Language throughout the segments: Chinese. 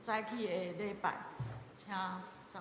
早起的礼拜，请走。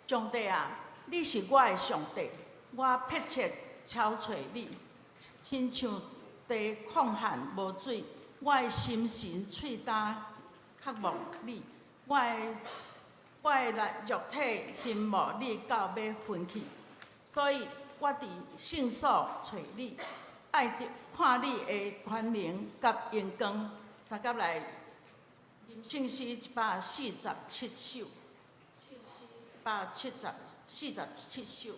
上帝啊，你是我的上帝，我迫切超找你，亲像地旷旱无水，我的心神喙焦渴望你，我的肉体羡慕你到要昏去，所以我伫圣所找你，爱着看你的权能甲荣光。三甲来吟圣诗147首。147首。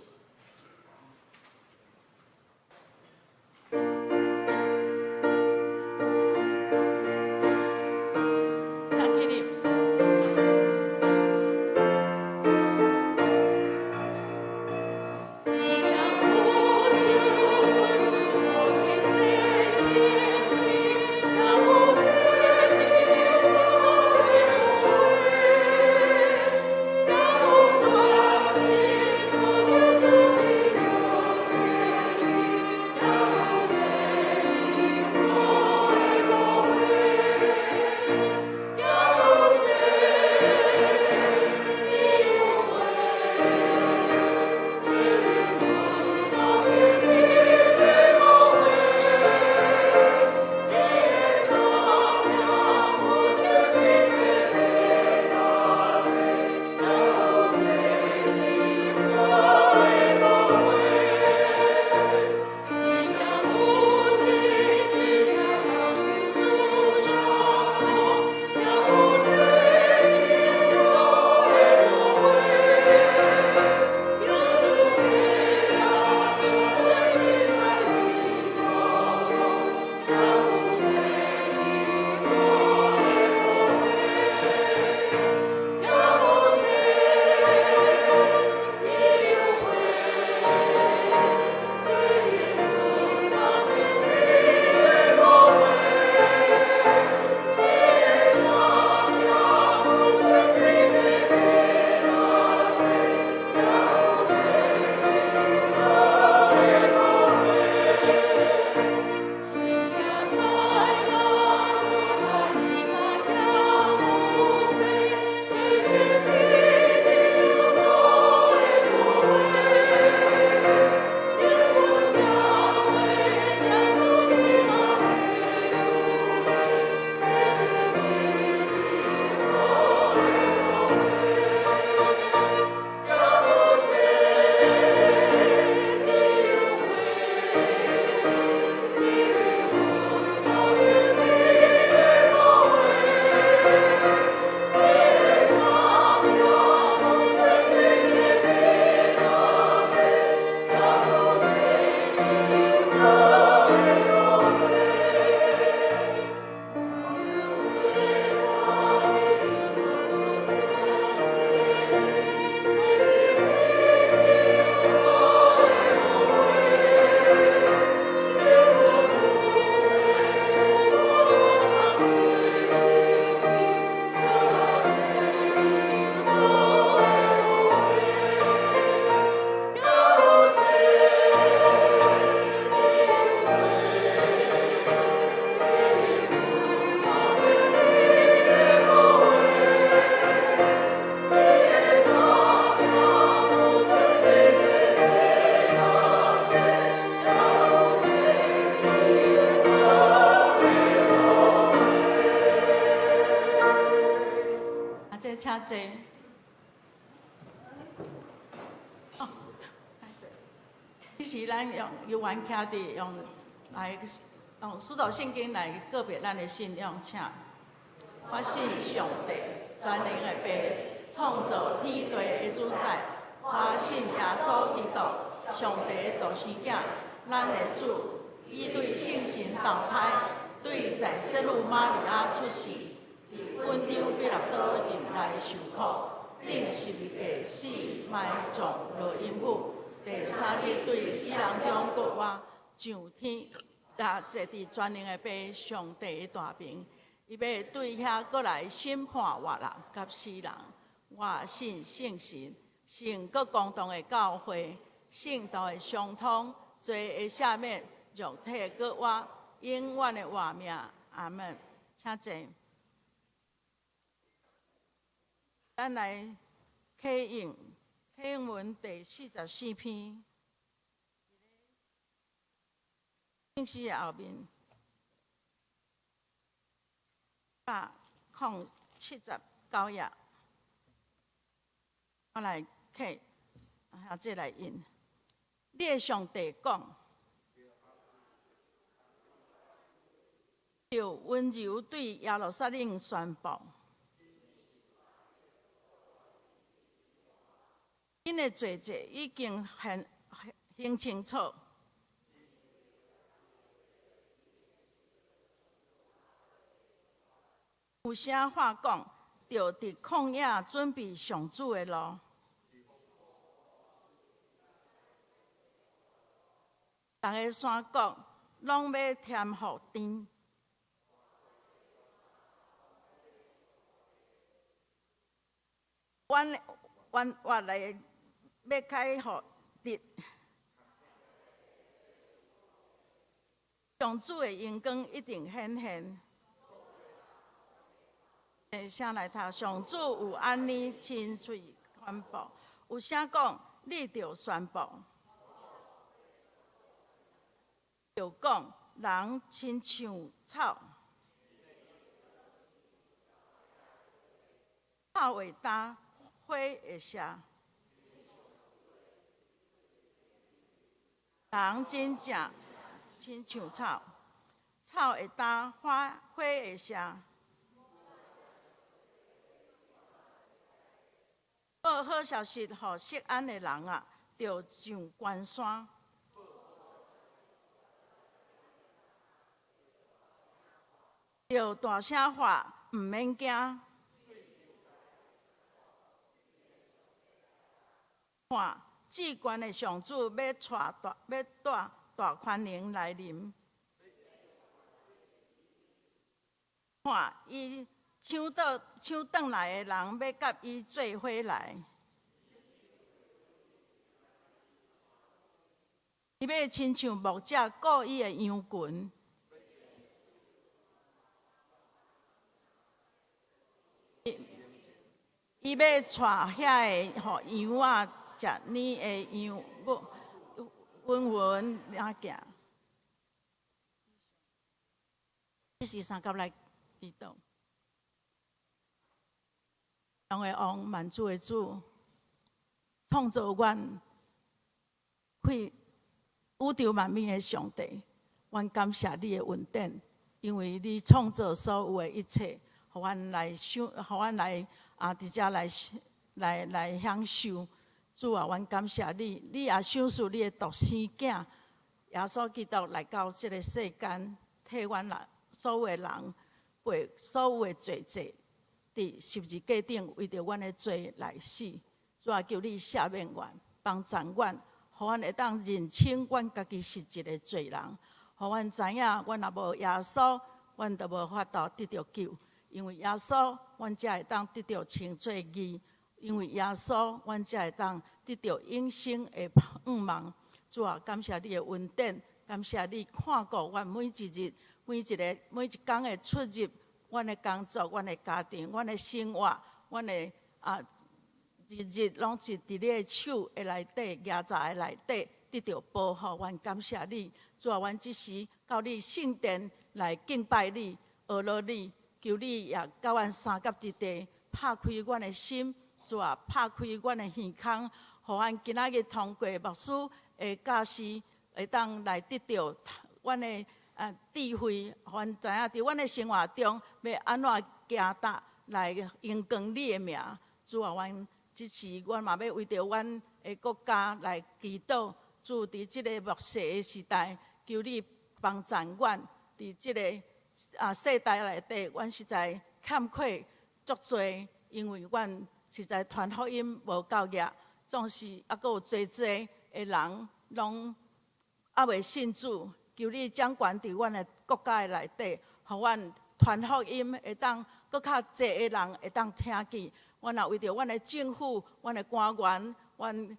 我请坐。哦，这是咱用游玩徛伫用使徒圣经来告别咱的信仰，请。我信上帝，全能的爸，创造天地的主宰。我信耶稣基督，上帝的独生囝，咱的主，伊对圣神投胎，对在圣母玛利亚出世，伫温州比拉多入内受苦，顶十字架死，埋葬落阴府，第三日对死人中国活，上天，坐伫全能的爸上帝的大名。伊要对遐过来审判活人甲死人。我信圣神，信各共同的教会，圣道的相通，罪的赦免，肉体的搁活，永远的活命。阿门。请坐。咱来启应文第44篇，信息的后面。179页，我来启，这来印。你的上帝讲，就温柔对耶路撒冷宣布，因的罪责已经很清楚。有啥话讲，就伫旷野准备上主的路。逐个山谷拢要添福甜。阮活来要开互日，上主的阳光一定显现。先来读，上主有安尼亲嘴宣布，有啥讲，你着宣布。就讲，人亲像草，草会干，花会谢。人真正亲像草，草会干，花会谢。报好消息，予锡安的人啊，就上关山。就大声喊，毋免惊。看，至高的上主要带大宽能来临。看，伊抢转来的人要甲伊做伙来。伊要亲像牧者顾伊的羊群。伊要带遐个互羊仔食泥的羊母，稳领行。这是三甲来祈祷。王的王，万主的主，创造阮，开宇宙万物的上帝，阮感谢你的恩典，因为你创造所有的一切，互阮来伫遮来享受。主啊，阮感谢你，你也赏赐你的独生囝耶稣基督来到这个世间，替阮所有的人背所有的罪责，伫十字架顶为着阮的罪来死。主啊，求你赦免阮，帮助阮，互阮会当认清阮家己是一个罪人，互阮知影，阮若无耶稣，阮就无法度得到救。因为耶稣，阮才会当得到称作义；因为耶稣，阮才会当得到永生的盼望。主啊，感谢你的恩典，感谢你看顾阮每一日、每一天的出入，阮的工作、阮的家庭、阮的生活、阮的日日拢是伫你的手的内底、牙查的内底得到保护。阮感谢你，主啊，阮即时到你圣殿来敬拜你、学了你。求你也甲阮三甲一地，拍开阮的心，主啊，拍开阮的耳孔，互阮今仔日通过牧师的教示，会当来得到阮的智慧，互阮知影伫阮的生活中要安怎行踏来荣光你的名。主啊，即时阮嘛要为着阮的国家来祈祷。主伫即个末世的时代，求你帮助阮伫即个世代内底，阮实在欠缺足多，因为阮实在传福音无够额，总是还佫有侪侪的人拢还未信主。求你掌权伫阮的国家内底，互阮传福音会当佫较侪的人会当听见。阮也为着阮的政府、阮的官员、阮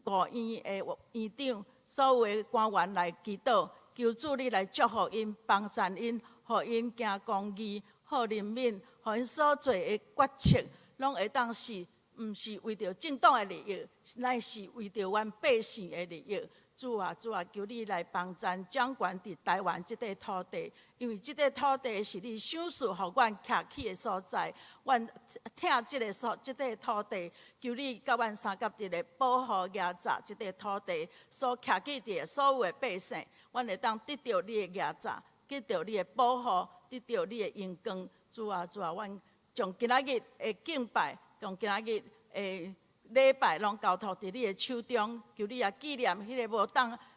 5院的院长，所有的官员来祈祷，求主你来祝福因、帮助因，互因行公义、好人民，互因所做的决策，拢会当是毋是为着政党的利益，乃是为着阮百姓的利益。主啊，主啊，求你来帮助掌权伫台湾即块土地，因为即块土地是你赏赐互阮徛起的所在。阮听即块土地，求你甲阮三甲一个保护压榨即块土地所徛起伫所有的百姓，阮会当得到你的压榨，得到你的保护，得到你的荣光。主啊，主啊，阮从今仔日的敬拜，从今仔日的礼拜拢交托伫你的手中，求你也纪念迄个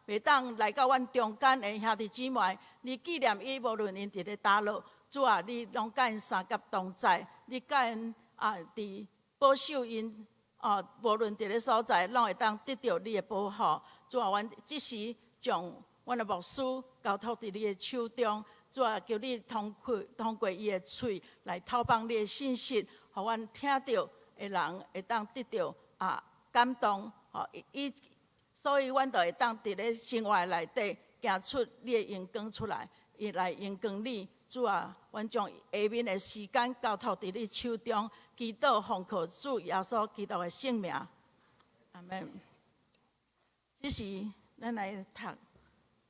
袂当来到阮中间的兄弟姊妹，你纪念伊，无论因伫咧倒落，主啊，你拢甲因三甲同在，你甲因伫保守因无论伫咧所在，拢会当得到你的保护。主啊，阮即时将阮的牧师交托伫你的手中，主啊，求你通过伊的喙来透放你的信息，互阮听到的人会当得到感动，所以阮就会当伫咧生活内底行出你的荣光出来，来荣光你。主啊，阮将下面的时间交托伫你手中，祈祷奉靠主耶稣基督的圣名，阿门。这时咱来读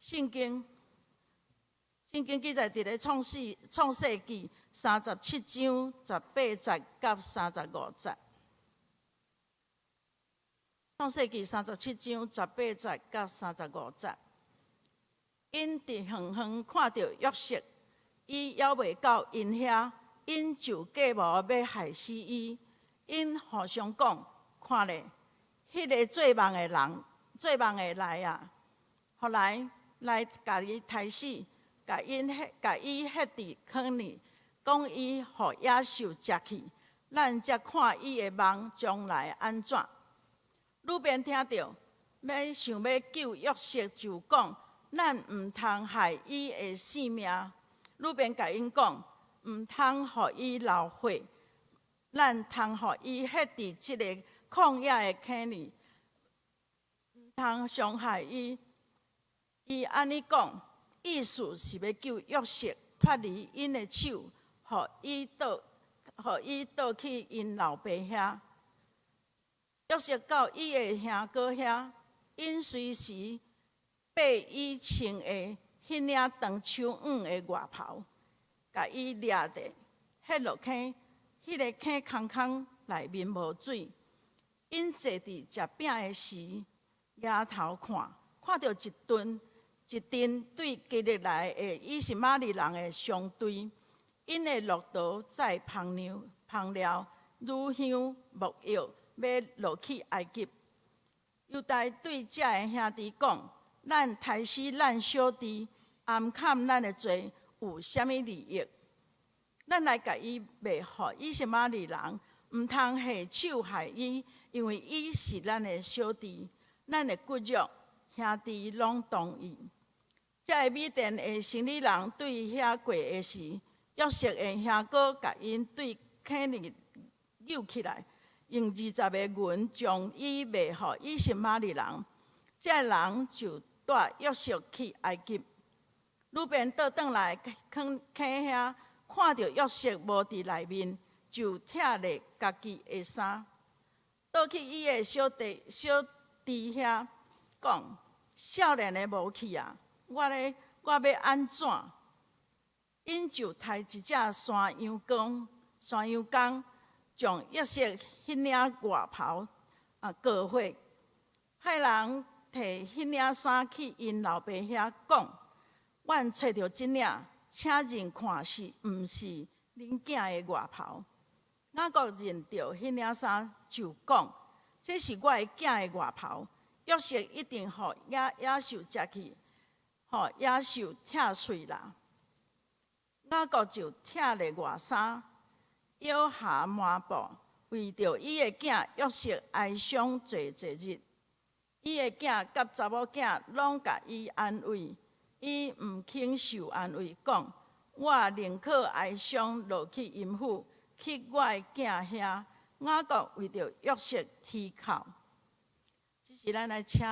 圣经，圣经记载伫咧创世纪37章18节到35节。创世纪37章18节到35节，因伫远远看到约瑟，伊还未到因遐，因就计谋要害死伊。因互相讲，看咧，迄个做梦的来啊，后来甲伊杀死，甲伊ฮ็伫坑里，讲伊互野兽食去，咱才看伊的梦将来安怎。鲁便听到，想要救约瑟，就讲：咱毋通害伊的性命。鲁便甲因讲：毋通互伊流血，咱通互伊ฮ็伫即个旷野的坑里，毋通伤害伊。伊安尼讲，意思是要救约瑟脱离因的手，互伊倒去因老爸遐。约瑟到伊的兄哥遐，因随时爬伊穿的迄领长手黄的外袍，甲伊掠着，迄落坑，迄个坑空内面无水。因坐伫食饼的时，抬头看到一阵对基列来的以实玛利人的商队，因的骆驼载香料、乳香、木药。要落去埃及，犹大对这个兄弟讲：咱杀死咱小弟，暗砍咱的罪，有啥物利益？咱来甲伊卖互以实玛利人，毋通下手害伊，因为伊是咱的小弟，咱的骨肉兄弟拢同意。这个米甸的生理人对遐过的时，约瑟的兄哥甲因对坑里扭起来。用20个银将伊卖互以实玛利人，这人就带约瑟去埃及。鲁便倒转来坑遐，看到约瑟无伫内面，就拆咧家己的衫，倒去伊的小弟遐，讲：少年的无去啊，我要安怎？因就抬一只山羊公。将约瑟迄领外袍割毁，害人摕迄领衫去因老爸遐讲：阮找着即领，请人看是毋是恁囝的外袍？雅各认着迄领衫，就讲：这是我的囝的外袍。约瑟一定互野兽食去，互野兽拆碎啦。雅各就拆了外衫，摇下抹布，为着伊的囝约瑟哀伤坐日。伊的囝甲查某囝拢甲伊安慰，伊毋肯受安慰，讲：我宁可哀伤落去阴府，去我的囝遐。雅各为着约瑟啼哭。这是咱来请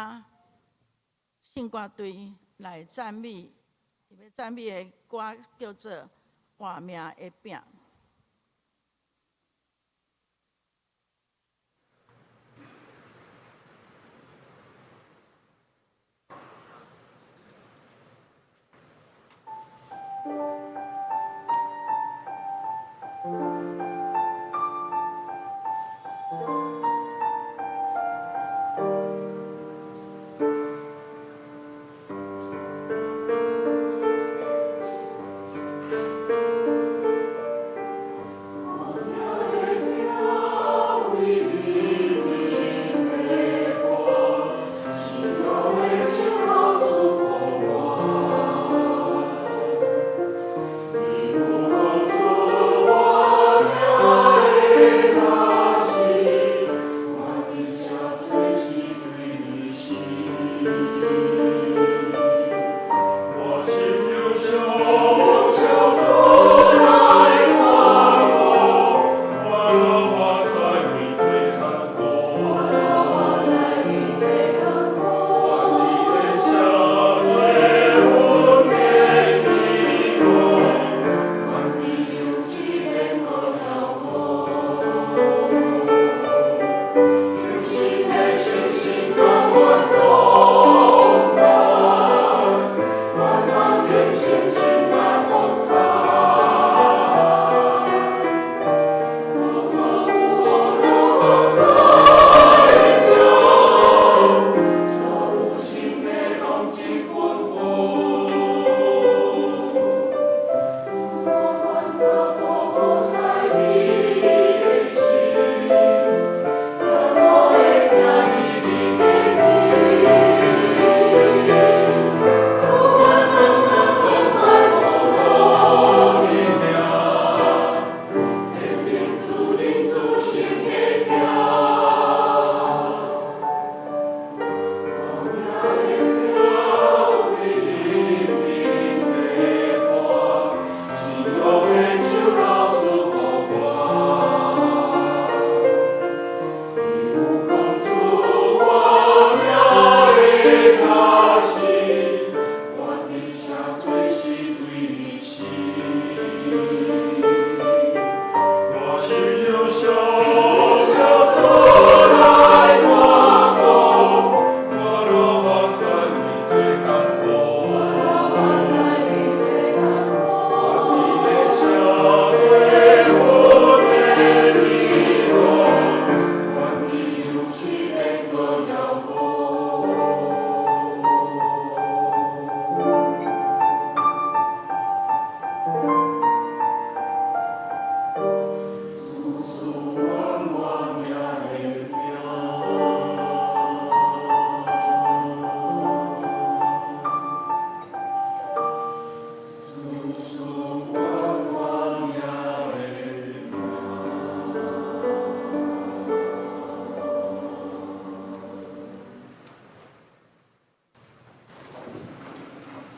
圣歌队来赞美，要赞美的歌叫做《活命的饼》。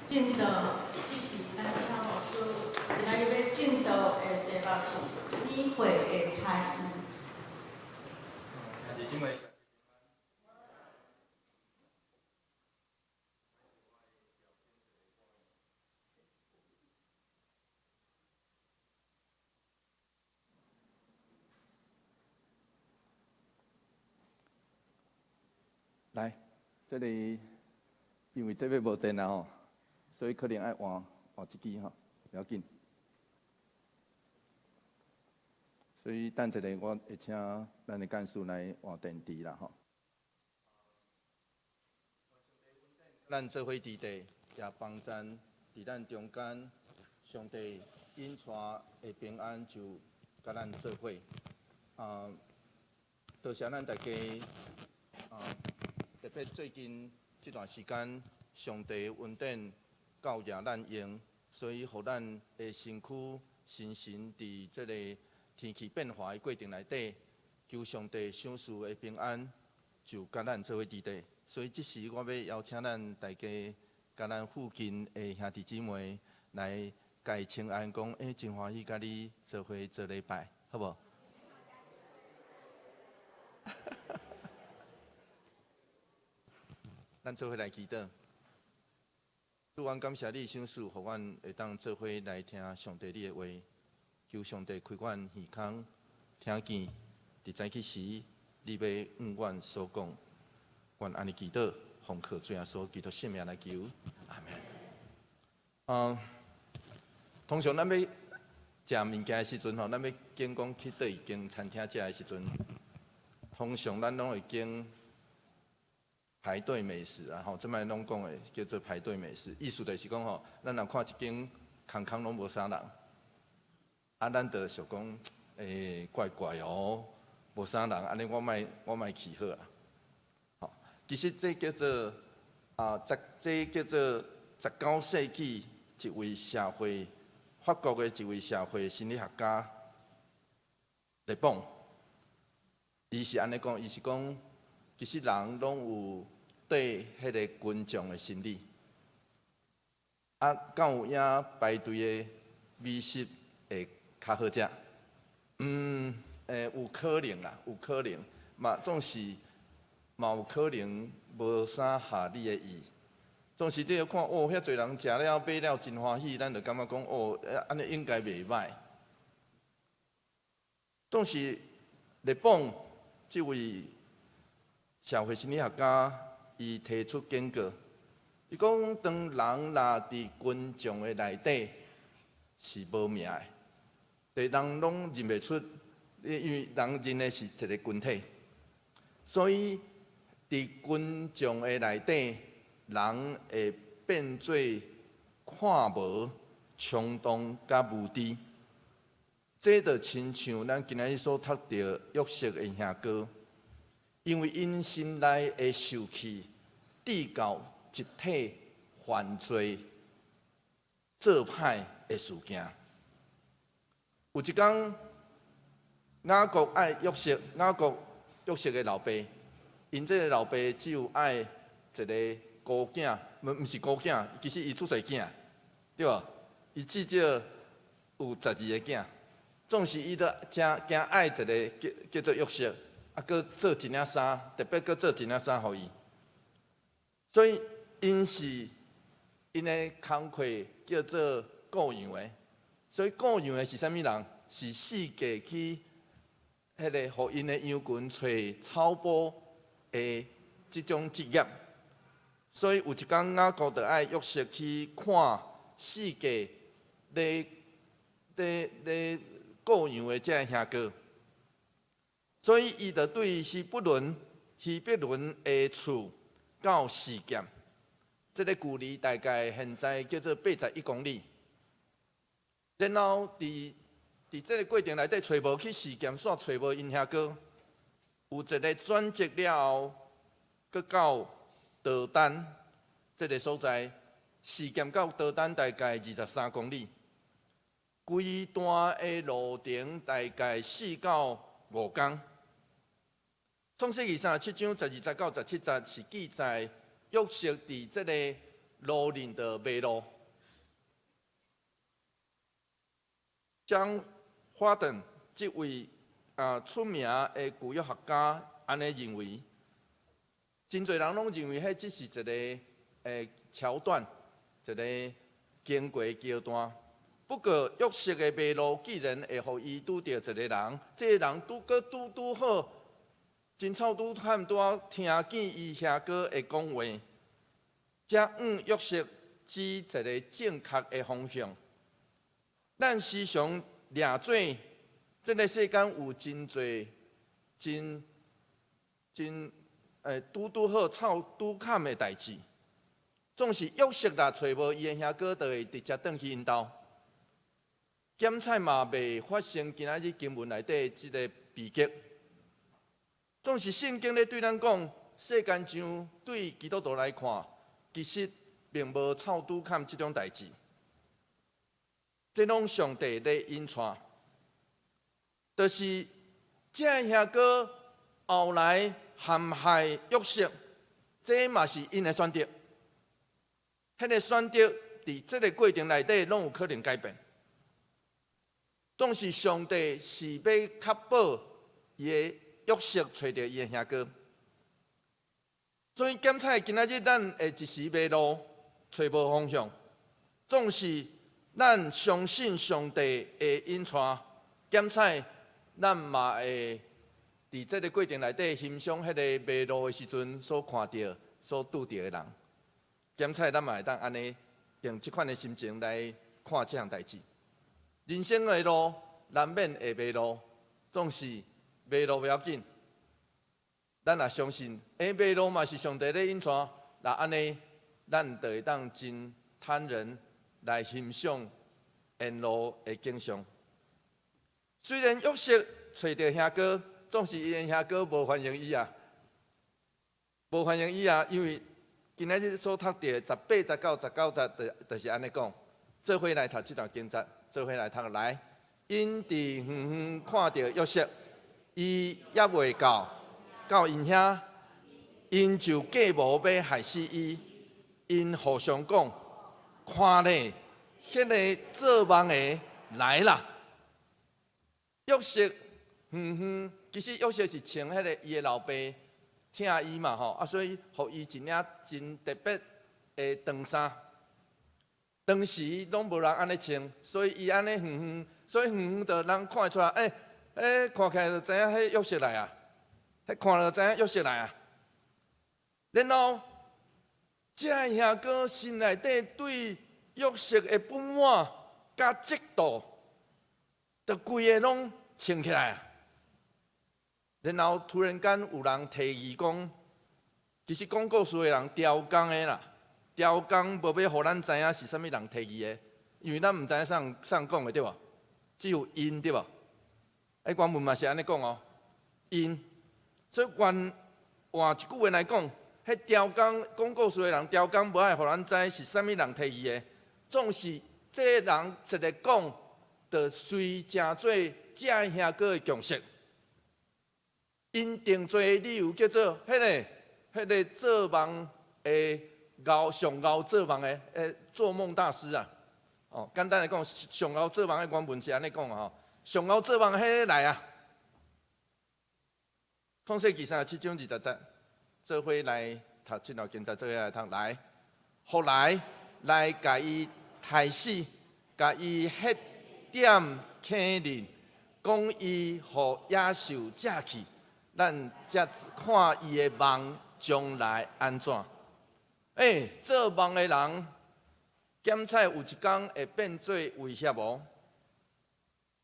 进道，这是咱请老师，今仔日要进道的题目是理会的参与。来，这里因为这边无电啊吼，所以可能要换一支吼，不要紧。所以等一下我会请咱的干事来换电池啦吼。咱做伙伫地也帮咱伫咱中间，上帝引带的平安就甲咱做伙。多谢咱大家特别最近这段时间，上帝恩典教也咱用，所以互咱的身躯、心神伫这个天气变化的过程内底，求上帝赏赐的平安就甲咱做伙伫地。所以，这时我要邀请咱大家，甲咱附近的兄弟姊妹来甲伊请安，讲真欢喜甲你做伙做礼拜，好无？咱做伙来祈祷。主，阮感谢你赏赐，互阮会当做伙来听上帝你的话，求上帝开阮耳孔，听见，伫早起时你要按阮所讲。愿安尼祈祷，奉靠主耶稣基督圣名来求，阿门。通常咱要食物件的时阵吼，咱要经讲去倒一间餐厅食的时阵，通常咱拢会经排队美食啊吼，即摆拢讲的叫做排队美食，意思就是讲吼，咱若看一间空拢无啥人，啊，咱就想讲，怪怪哦，无啥人，安尼我莫去好啊。其实这叫做这叫做19世纪一位法国的一位社会心理学家勒邦，伊是安尼讲，伊是讲，其实人拢有对迄个群众的心理，敢有影排队的美食会较好食？有可能啦，有可能，嘛总是。嘛有可能无啥合理的意，总是你要看哦，遐侪人食了买了真欢喜，咱就感觉讲哦，安尼应该袂歹。总是勒邦这位社会心理学家，伊提出警告，伊讲当人若伫群众的内底是无命的，人拢认袂出，因为人认的是一个群体，所以。伫群众的内底，人会变做看无、冲动甲无知。这就亲像咱今仔日所读到约瑟的兄哥，因为因心内的受气，致到集体犯罪、做歹的事件。有一天，雅各爱约瑟，约瑟的老爸。因这个老爸只有爱一个孤囝，毋是孤囝，其实伊出侪囝，对吧？伊至少有12个囝，总是伊都真爱一个叫做约瑟，搁做一领衫，特别搁做一领衫互伊。所以因是因的工课叫做雇养的，所以雇养的是啥物人？是世界去迄个互因的羊群找草埔。这种职业，所以有一天雅各就爱约瑟去看世界咧雇养的这兄哥，所以伊就对希伯伦的厝到示剑，这个距离大概现在叫做81公里，然后伫这个过程内底找无去示剑所找无因兄哥。有一个转折了后，搁到道丹这个所在，示剑到道丹大概23公里，规段的路程大概4到5天。创世纪37章12、19、17节是记载约瑟伫这个路林的迷路，将花等这位。出名的古约学家安尼认为，真侪人拢认为，迄只是一个桥段，一个经过桥段。不过约瑟的迷路，既然会互伊拄到一个人，这个人拄好，真巧差不多听见伊兄哥的讲话，才约瑟指一个正确的方向。咱时常掠做。这个世间有真侪拄好臭拄坎的代志，总是约瑟啦找无伊的兄哥，就会直接转去因兜。检菜嘛未发生今仔日经文内底即个悲剧。总是圣经咧对咱讲，世间上对基督徒来看，其实并无臭拄坎即种代志。这拢上帝咧引带，就是这兄哥后来陷害约瑟，这嘛是因的选择。迄个选择伫这个过程内底，拢有可能改变。总是上帝是要确保伊的约瑟找到伊的兄哥，所以检菜今仔日咱会一时迷路，找无方向。总是咱相信上帝的引带，检菜咱嘛会伫这个过程内底欣赏迄个迷路的时阵所看到、所拄到的人。检菜咱嘛会当安尼用即款的心情来看这项代志。人生的路难免会迷路，总是迷路不要紧。咱也相信，迷路嘛是上帝咧引带，那安尼咱就会当真坦然来欣赏沿路的景象。虽然约瑟找到兄哥，总是伊的兄哥无欢迎伊啊，无欢迎伊啊，因为今仔日所读到18、19、19节，就是安尼讲。做伙来读这段经节，做伙来读来。因伫远远看到约瑟，伊还未到因遐，因就计谋要害死伊。因互相讲，看咧，迄个做梦的来啦。约瑟远远，其实约瑟是穿迄个伊的老爸疼伊嘛吼，所以互伊一领真特别的长衫。当时拢无人安尼穿，所以伊安尼远远，所以远远就人看出来，看起来就知影迄约瑟来啊，看了就知影约瑟来啊。然后，这兄哥心内底对约瑟的不满甲嫉妒，就规个拢冲起来啊。然后突然间有人提议讲，其实讲故事的人雕工的啦。雕工无要互咱知影是啥物人提议的，因为咱毋知影啥讲的对无？只有因对无？原文嘛是安尼讲哦，因。所以换一句话来讲，迄雕工讲故事的人，雕工无爱互咱知是啥物人提议的，总是这人一个讲，就随成做这兄哥的强势。因定做理由叫做迄个做梦的。上敖做梦的做梦大师啊！哦，简单来讲，上敖做梦的原文是安尼讲啊！上敖做梦的迄个来啊！创世纪37章20节，做伙来读这条经节，做伙来读来。后来甲伊杀死，甲伊迄点坑人，讲伊互野兽食去，咱才看伊的梦将来安怎。做梦的人，检菜有一天会变做威胁无？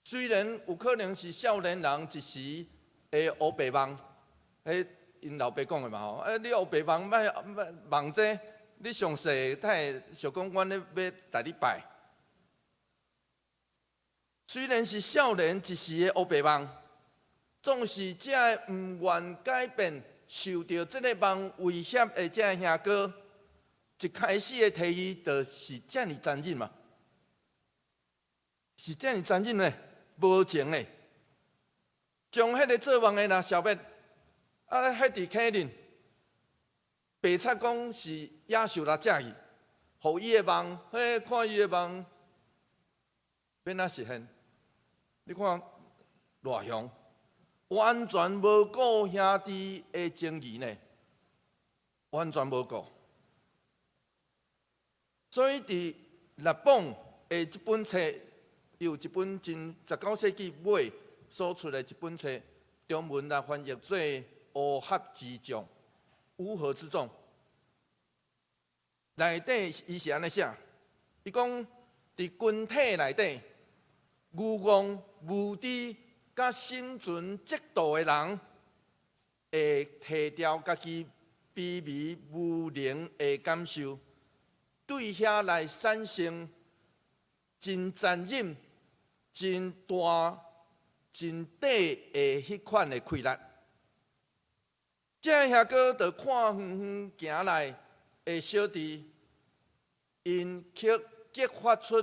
虽然有可能是少年人一时会黑白梦，因老爸讲的嘛吼，你黑白梦莫梦这，你上细太小公阮咧要带你拜。虽然是少年一时的黑白梦，总是这毋愿改变，受到这个梦威胁的这兄哥。一开始的提议就是这么残忍嘛？是这么残忍呢？无情呢？将迄个做梦的人消灭，迄伫坑里，白贼讲是野兽来食去，互伊的梦，看伊的梦，变哪实现？你看偌凶，完全无顾兄弟的情义呢，完全无顾。所以，伫日本的这本册，有一本真19世纪尾所出的一本册，中文来翻译做《乌合之众》，乌合之众。内底伊是安尼写，伊讲伫群体内底，愚妄、无知、甲心存嫉妒的人，会提掉家己卑微无能的感受，对遐来产生真残忍、真大、真短的迄款的溃烂。这遐个着看远远行来的小弟，因却激发出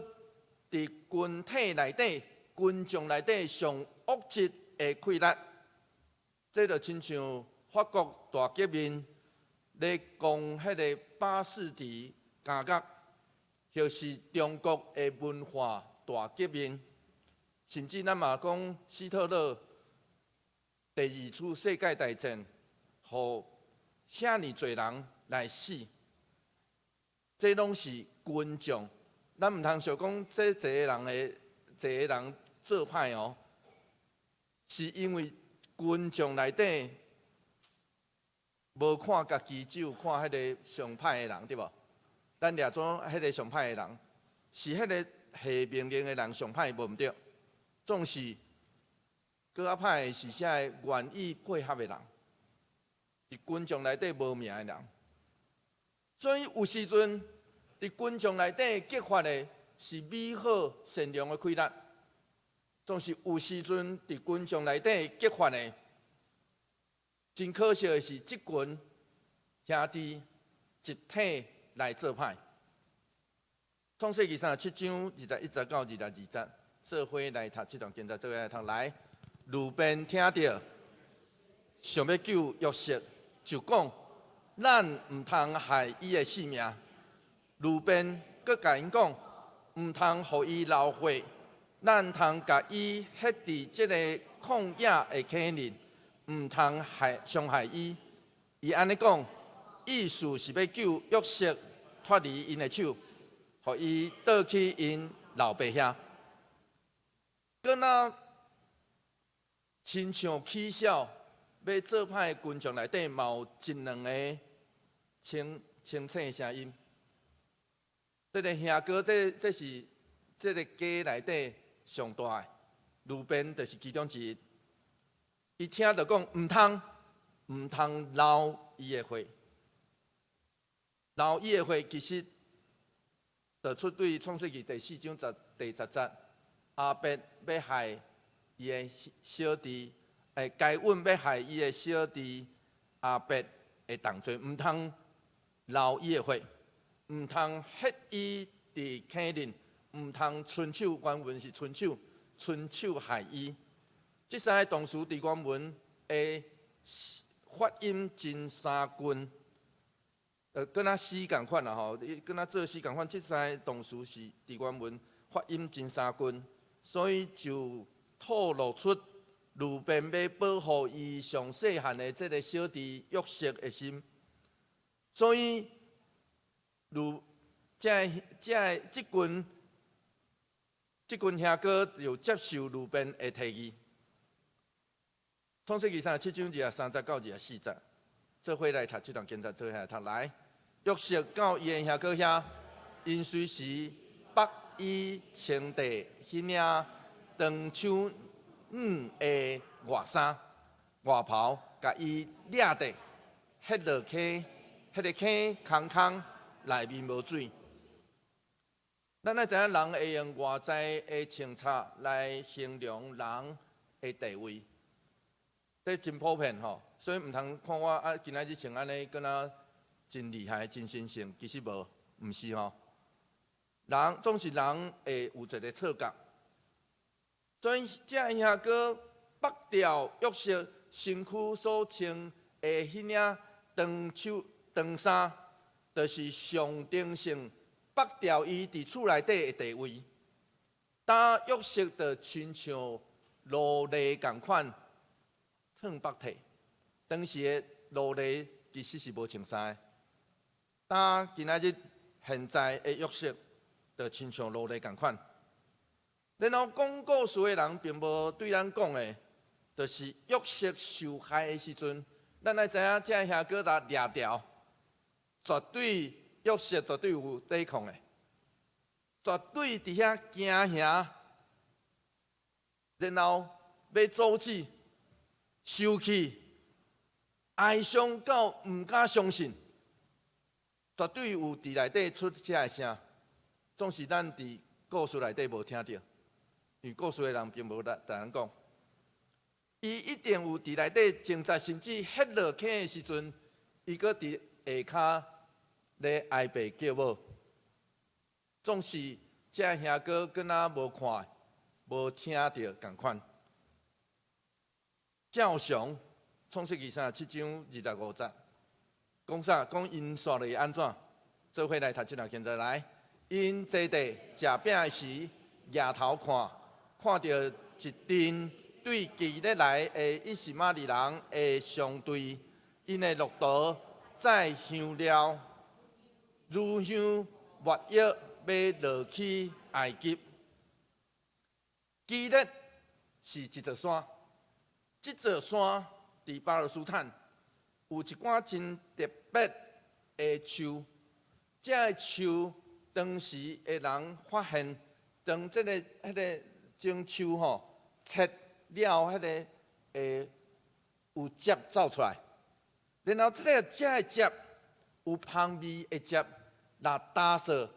伫军体内底、军众内底上恶质的溃烂。这就亲像法国大革命咧攻迄个巴士底监狱，就是中国的文化大革命。甚至咱嘛讲希特勒第二次世界大战，互遐尼侪人来死，这拢是军众。咱毋通想讲这一个人做歹哦，是因为军众内底无看家己，只有看迄个上歹的人，对无？咱掠做迄个上歹的人，是迄个下命令的人上歹，无毋对。总是搁较歹的是遐个愿意配合的人，伫军众内底无名的人。所以有时阵伫军众内底激发的是美好善良的溃烂，总是有时阵伫军众内底激发的，真可惜的是，即群兄弟一体来做歹。创世纪37章21到22节，做伙来读这段经文，做伙来读。来，路边听到想要救约瑟，就讲：咱毋通害伊的性命。路边阁甲因讲：毋通互伊流血，咱通甲伊ฮ็伫即个旷野的坑里，毋通伤害伊。伊安尼讲，意思是要救约瑟脱离因的手，互伊倒去因老爸遐。搁那亲像起笑，要做歹的群众内底，嘛有一两个清醒的声音。这个兄哥，这是这个家内底上大的，路边就是其中之一。伊听到讲，毋通流伊的血，流伊的血，其实就出对创世纪第4章第10节，阿伯要害伊的小弟，该隐要害伊的小弟阿伯的同罪，毋通流伊的血。毋通ฮ็伊伫坑里，毋通伸手，原文是伸手害伊。即三个动词伫原文的发音真三群，跟咱诗共款啦吼，跟咱做诗共款。即三个动词是伫原文发音真三群，所以就透露出路边要保护伊上细汉的这个小弟约瑟的心，所以。即群兄哥就接受路边的提议。创世纪37章30到24节，做伙来读这段经文，做伙来读。来，约瑟到伊的兄哥遐，因随时绑伊穿地迄领长枪的外衫、外袍，甲伊掠地，迄落去，迄个坑空。内面无水，咱爱知影人会用外在的清澈来形容人的地位，这真普遍吼。所以毋通看我今仔日穿安尼，敢若真厉害、真神圣，其实无，毋是吼。人总是人会有一个错觉，所以这兄哥剥掉约瑟身躯所穿的迄领长衫。就是象征性剥掉伊伫厝内底的地位，打约瑟就亲像奴隶共款，脱北体。当时的奴隶其实是无穿衫的，打今仔日现在的约瑟就亲像奴隶共款。然后讲故事的人并无对咱讲的，就是约瑟受害的时阵，咱爱知影这兄哥来掠掉。绝对约瑟绝对有抵抗的，绝对伫遐惊吓，然后要阻止、生气、哀伤到毋敢相信，绝对有伫内底出遮个声，总是咱伫故事内底无听到，因为故事的人并无甲咱讲。伊一定有伫内底挣扎，甚至血落去的时阵，伊搁伫下骹咧哀爸叫母，总是这兄哥敢若无看、无听到共款。照常，创世纪37章25节，讲啥？讲因煞落安怎？做伙来读这段经节来。因坐地食饼的时，抬头看到一阵对基列来的以实玛利人的相对，因的路途再香了，如香月药要落去埃及。基列是一座山，这座山伫巴勒斯坦有一寡真特别的树，这个树当时的人发现，当种树切了有汁走出来，然后这个汁有香味的汁，若打扫、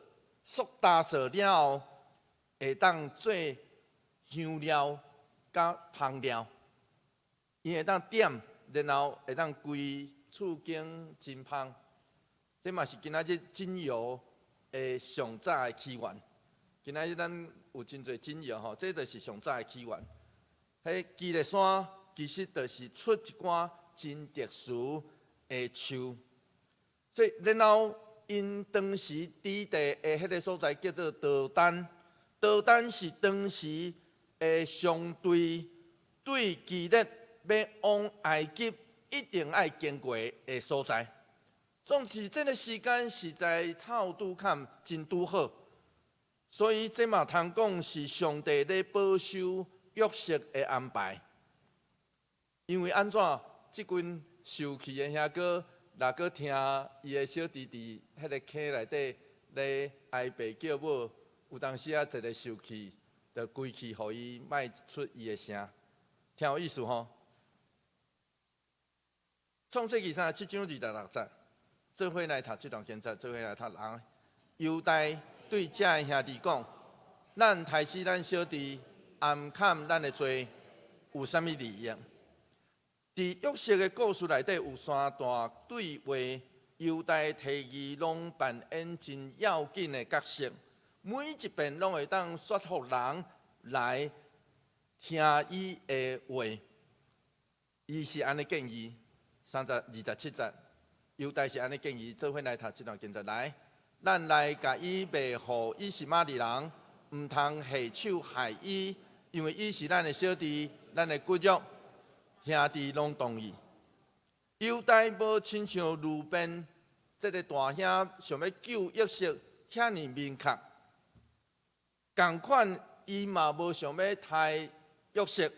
打扫了后，会当做香料甲香料，伊会当点，然后会当规厝间真香。这嘛是今仔日精油的上早的起源。今仔日咱有真侪精油吼，这就是上早的起源。迄基列山其实就是出一寡真特殊的树，所以然后因当时伫地的迄个所在叫做道丹，道丹是当时的相对基列要往埃及一定爱经过的所在。总是这个时间实在凑拄坎真拄好，所以这嘛通讲是上帝咧保守约瑟的安排。因为安怎，即群受气的兄哥，若搁听伊的小弟弟迄个坑内底咧哀爸叫母，有当时啊一个受气，就规气，互伊卖出伊的声，听有意思吼？创世纪37章26节。做伙来读这段经节，做伙来读人。犹大对这个兄弟讲：咱杀死咱小弟，暗砍咱的罪，有啥物利益？伫约瑟的故事内底有三大对话，犹大提议拢扮演真要紧的角色，每一遍拢会当说服人来听伊的话。伊是安尼建议，27节。犹大是安尼建议，做伙来读这段经节来。咱来甲伊卖互以实玛利人，毋通下手害伊，因为伊是咱的小弟，咱的骨肉，兄弟拢同意。犹大无亲像路边这个大兄想要救约瑟遐尼明确，共款伊嘛无想要害约瑟，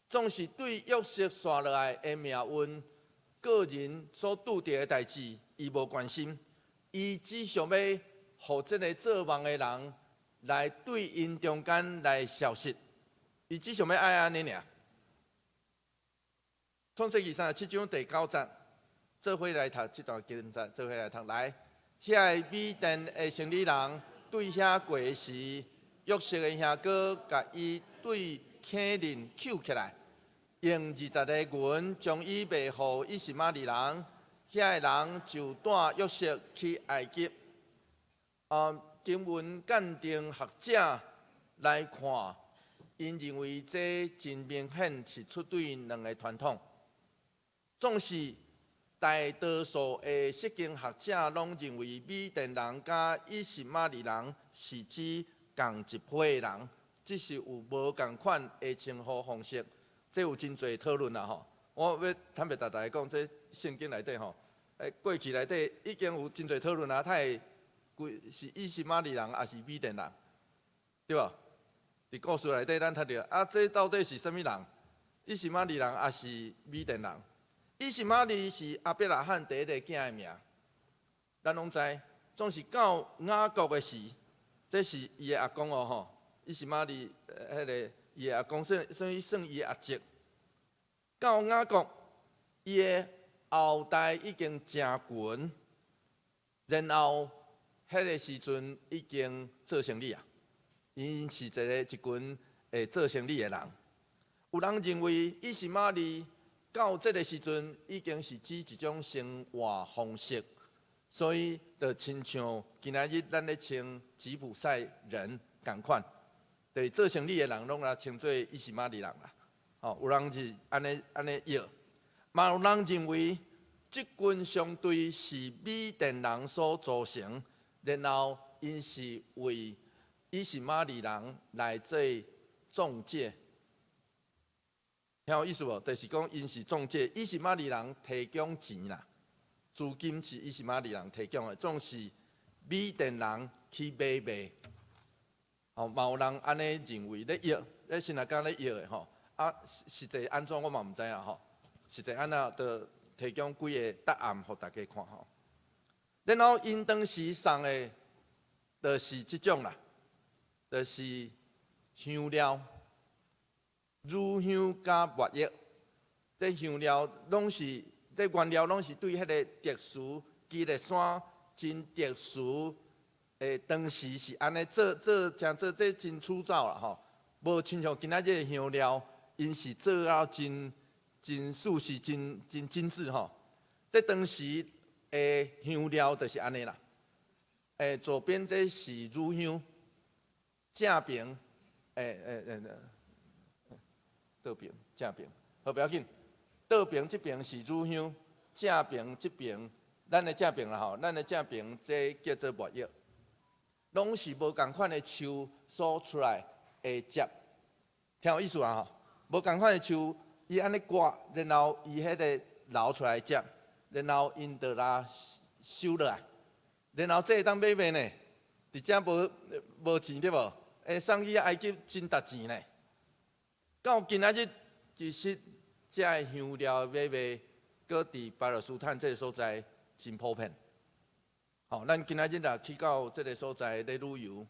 总是对约瑟刷落来的命运。个人所拄着的代志，伊无关心，伊只想要互这个做梦的人来对因中间来消失，伊只想要爱安尼尔。创世纪37章第9节，做伙来读这段经节，做伙来读来。遐个米甸的生理人对遐过时，约瑟的兄哥甲伊对坑人扣起来。用20个银将伊卖互以实玛利人，遐个人就带约瑟去埃及。经文鉴定学者来看，因认为这真明显是出对两个传统。总是大多数的释经学者拢认为米甸人甲以实玛利人是指同一批人，只是有无共款的称呼方式。这有真侪讨论啦吼！我要坦白大家讲，这圣经内底吼，过去内底已经有真侪讨论啦。他是以实玛利人，还是米甸人，对吧？伫故事内底咱读到啊，这到底是啥物人？以实玛利人，还是米甸人？以实玛利是亚伯拉罕第一个囝的名，咱拢知。总是到雅各的时，这是伊的阿公哦吼。以实玛利迄个伊的阿公算伊的阿叔。到雅各，伊的后代已经真群，然后迄个时阵已经做生意啊，因是一群会做生意的人。有人认为以实玛利到这个时阵已经是指一种生活方式，所以就亲像今仔日咱咧称吉普赛人共款，就是做生意的人拢来称作以实玛利人啦。哦，有人是安尼译，嘛有人认为这群相对是米甸人所组成，然后因是为以实玛利人来做中介。听有意思无？就是讲，因是中介，以实玛利人提供钱啦，资金是以实玛利人提供的，总是米甸人去买卖。哦，嘛有人安尼认为咧译，咧现在讲咧译的吼，啊实际安怎我嘛毋知影吼，实际安那就提供几个答案互大家看吼。然后因当时送的，就是即种啦，就是香料。乳香加墨药，这香料拢是，这原料拢是对迄个特殊基列山真特殊诶，当时是安尼做这真粗糙啦吼，无亲像今仔日的香料，因是做到真属实真精致吼。这当时诶香料就是安尼啦，左边这是乳香，正边倒边、正边，好不要紧。倒边这边是乳香，正边这边，咱的正边啦吼，咱的正边这叫做墨药，拢是无共款的树所出来的汁，听有意思啊吼？无共款的树，伊安尼刮，然后伊迄个流出来的汁，然后因就来收落来，然后这会当买卖呢，而且无钱对无？送去埃及真值钱呢。到今仔日，其实这香料买卖，搁伫巴勒斯坦这个所在真普遍。好，咱今仔日若去到这个所在咧旅游，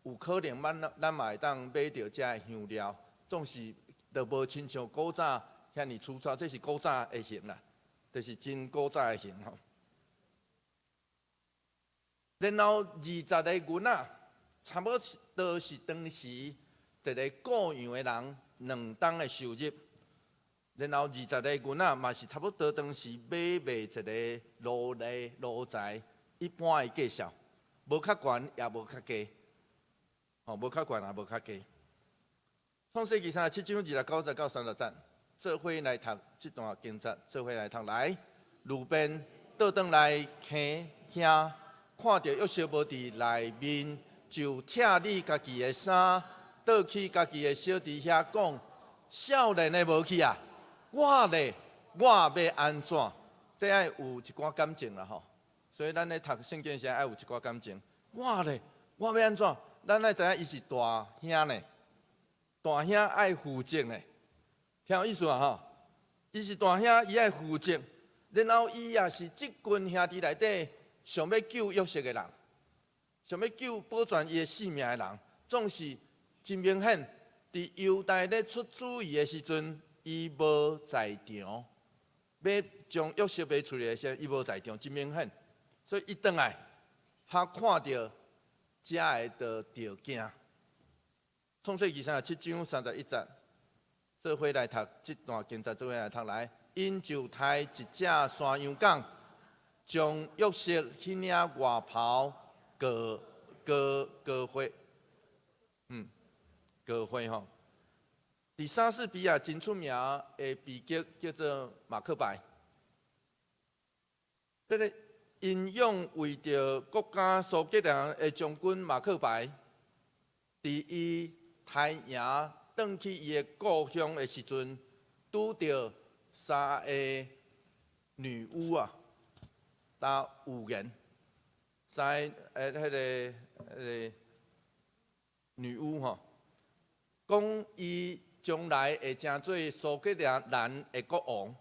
有可能咱嘛会当买到这香料，总是就无亲像古早遐尼粗糙，这是古早的型啦，就是真古早的型吼。然后20个银仔，差不多是当时一个雇养的人。2档的收入，然后20个银仔嘛是差不多当时买卖一个路财一般的价数，无较悬也无较低，哦，无较悬也无较低。创世纪37章26、90到30节，做伙来读这段经节，做伙来读来。路边倒转来坑遐，看到约瑟无伫内面，就拆你家己的衫。倒去家己的小弟遐讲，少年的无去啊，我咧，我要安怎？这爱有一寡感情啦吼。所以咱咧读圣经时爱有一寡感情。我咧，我要安怎？咱爱知影伊是大兄呢，大兄爱负责呢，听有意思啊吼？伊是大兄，伊爱负责，然后伊也是即群兄弟内底想要救约瑟的人，想要救保全伊的性命的人，总是。真明显，伫犹大咧出主意的时阵，伊无在场，要将约瑟卖出去的时候，伊无在场，真明显。所以伊转来，他看到遮个就惊。创世纪37章31节，做伙来读这段经节，做伙来读来。因就抬一只山羊羔，将约瑟迄领外袍割花，割花吼，伫莎士比亚真出名的悲剧叫做《马克白》。这个引用为着国家苏格兰的将军马克白，伫伊太赢转去伊的故乡的时阵，拄着3个女巫啊，打预言，3个迄个女巫吼。讲伊将来会成做苏格兰的国王，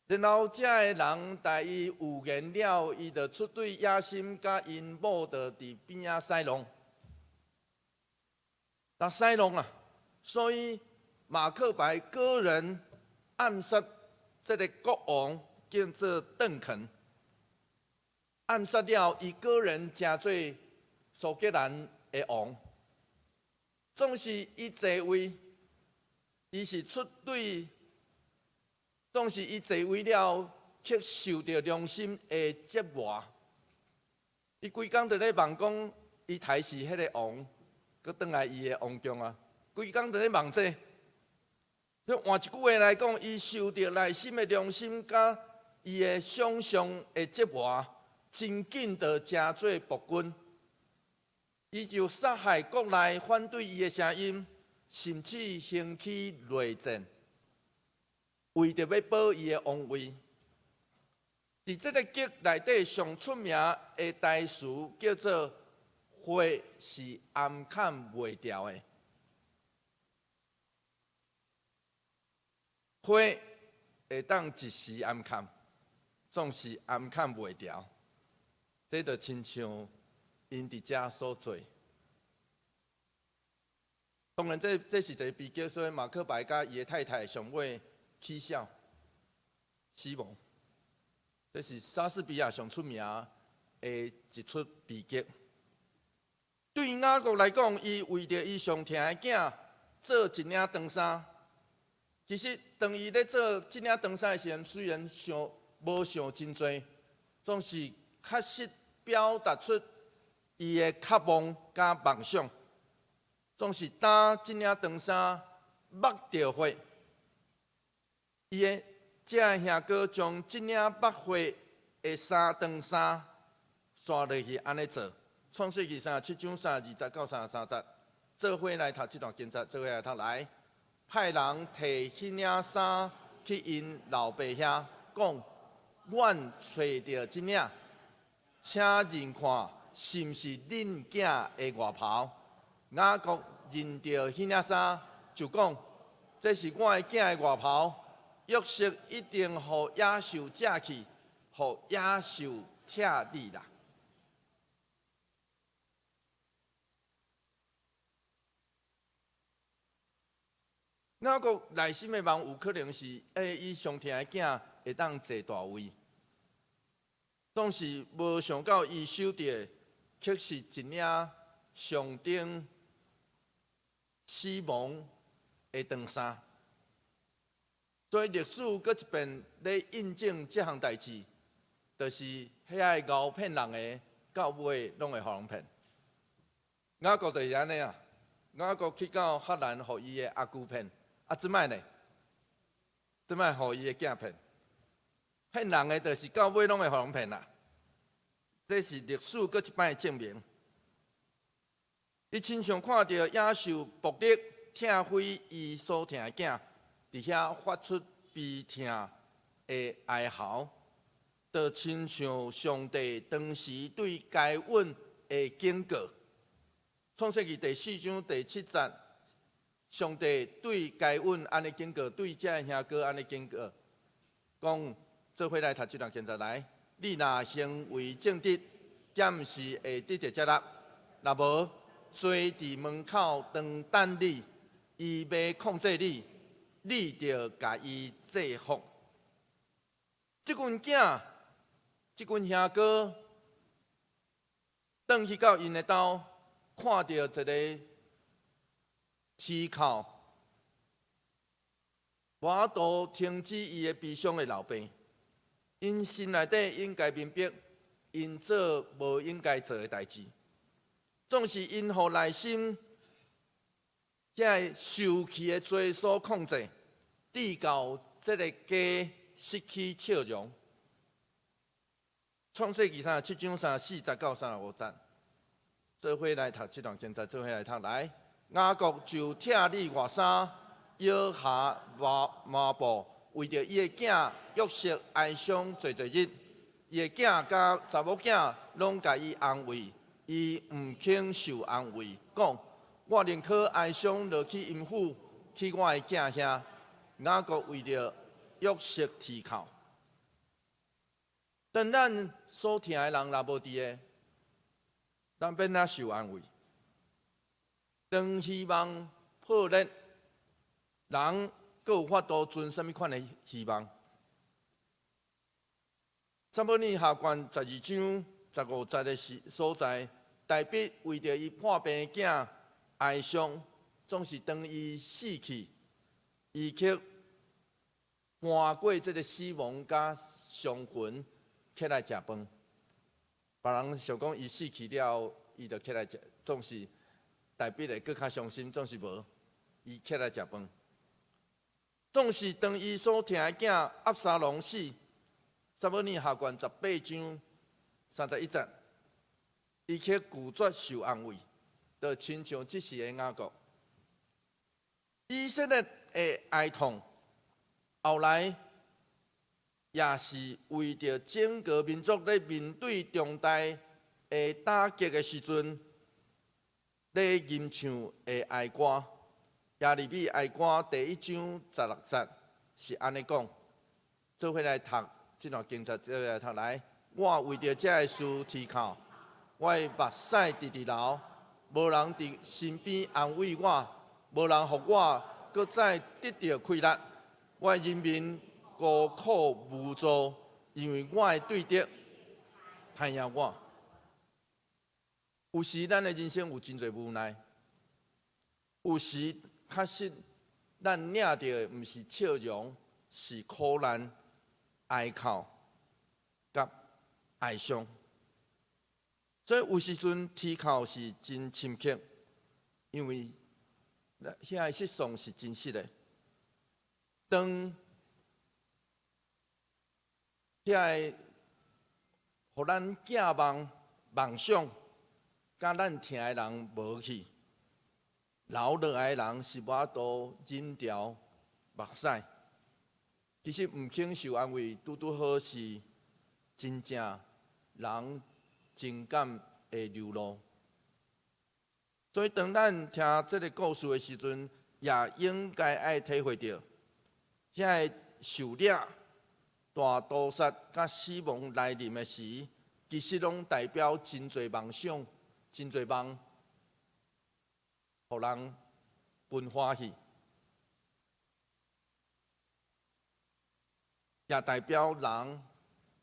然后这个人带伊预言了，伊就出对野心，甲因某就伫边仔西弄。但西弄啊，所以马克白个人暗杀这个国王叫做邓肯，暗杀了伊个人真做苏格兰的王。总是伊坐位，伊是出对，总是伊坐位了，却受到良心的折磨。伊规工在咧梦讲，伊刣是迄个王，佮转来伊的王宫啊。规工在咧梦这。换一句话来讲，伊受到内心的良心甲伊的想象的折磨，真紧就成做暴君。伊就杀害国内反对伊的声音，甚至兴起内战，为着要保伊的王位。伫这个剧内底上出名的台词叫做“火是暗砍袂掉的”，火会当一时暗砍，总是暗砍袂掉。这就亲像因伫遮所做。当然这是一个悲剧，所以马克白甲伊的太太上尾起笑死亡。这是莎士比亚上出名的一出悲剧。对雅各来讲，伊为着伊上疼的囝做一领长衫。其实当伊咧做这领长衫的时阵，虽然无想真多，总是确实表达出伊的渴望甲梦想。总是当这领长衫擘着火，伊的这兄哥将这领擘火的长衫刷落去，安尼做。创世纪37章30到33节，做伙来读这段经节，做伙来读来。派人摕迄领衫去因老爸遐讲，阮找着这领，请认看是毋是恁囝的外袍。雅各认着迄领衫，就讲：这是我的囝的外袍。约瑟一定互野兽食去，互野兽拆你啦。雅各内心的梦有可能是：伊上疼的囝会当坐大位，总是无想到伊手着却是一领象征死亡的长衫。所以历史搁一遍咧印证这项代志，就是遐个熬骗人的，到尾拢会互人骗。雅各就是安尼啊，雅各去到赫兰，互伊的阿舅骗。即摆呢？即摆互伊的囝骗，骗人的，就是到尾拢会互人骗啦。这是历史搁一摆证明。伊亲像看到野兽暴力疼飞伊所疼的囝，伫遐发出悲痛的哀嚎，就亲像上帝当时对该隐的警告。创世纪第4章第7节。上帝对该隐安尼警告，对这兄哥安尼警告，讲做伙来读这段经节来。你若行为正直，暂时会得到接纳；若无，坐伫门口当等你，伊要控制你，你着甲伊制服。即群囝，即群兄哥，转去到因的兜，看到一个。啼哭，我都停止伊的悲伤的老爸，因心内底应该明白，因做无应该做的代志，总是因互内心遐受气的罪所控制，致到这个家失去笑容。创世纪37章34节到35节，做伙来读这段经节，做伙来读来。雅各就拆你外衫，摇下麻布，为着伊的囝约瑟哀伤侪日。伊的囝甲查某囝拢甲伊安慰，伊毋肯受安慰，讲：我宁可哀伤落去阴府，去我的囝遐。雅各为着约瑟啼哭。但咱所疼的人若无伫个，咱免哪受安慰。当希望破裂人阁有法度存什么款的希望？撒母耳下卷12章15节的所在，大卫为着伊破病的囝哀伤，总是当伊死去，伊却搬过这个死亡甲伤魂，起来食饭。别人想讲伊死去了，伊就起来食，总是大卫会更较伤心，总是无，伊起来食饭。总是当伊所疼的囝押沙龙死。撒母耳下卷18章31节，伊却拒绝受安慰，就亲像即时的雅各。以色列的哀痛，后来也是为着整个民族咧面对重大的打击的时阵，咧吟唱的哀歌。耶利米哀歌第1章16节是安尼讲，做伙来读。这段经节来读来，我为着这个事啼哭，我的目屎直直流，无人伫身边安慰我，无人互我搁再得到快乐。我的人民孤苦无助，因为我的对敌太压我。有时咱的人生有真侪无奈，有时确实咱领到的毋是笑容，是苦难。哀哭、甲哀伤，所以有时阵啼哭是真深刻，因为遐个失丧是真实的。当遐个互咱寄望、梦想，甲咱疼的人无去，留落来的人是无法度忍住目屎。其实毋肯受安慰，拄拄好是真正人情感的流露。所以，当咱听这个故事的时阵，也应该爱体会到，遐个受掠、大屠杀、甲死亡来临的时，其实拢代表真侪梦想、真侪梦，互人分欢喜。也代表人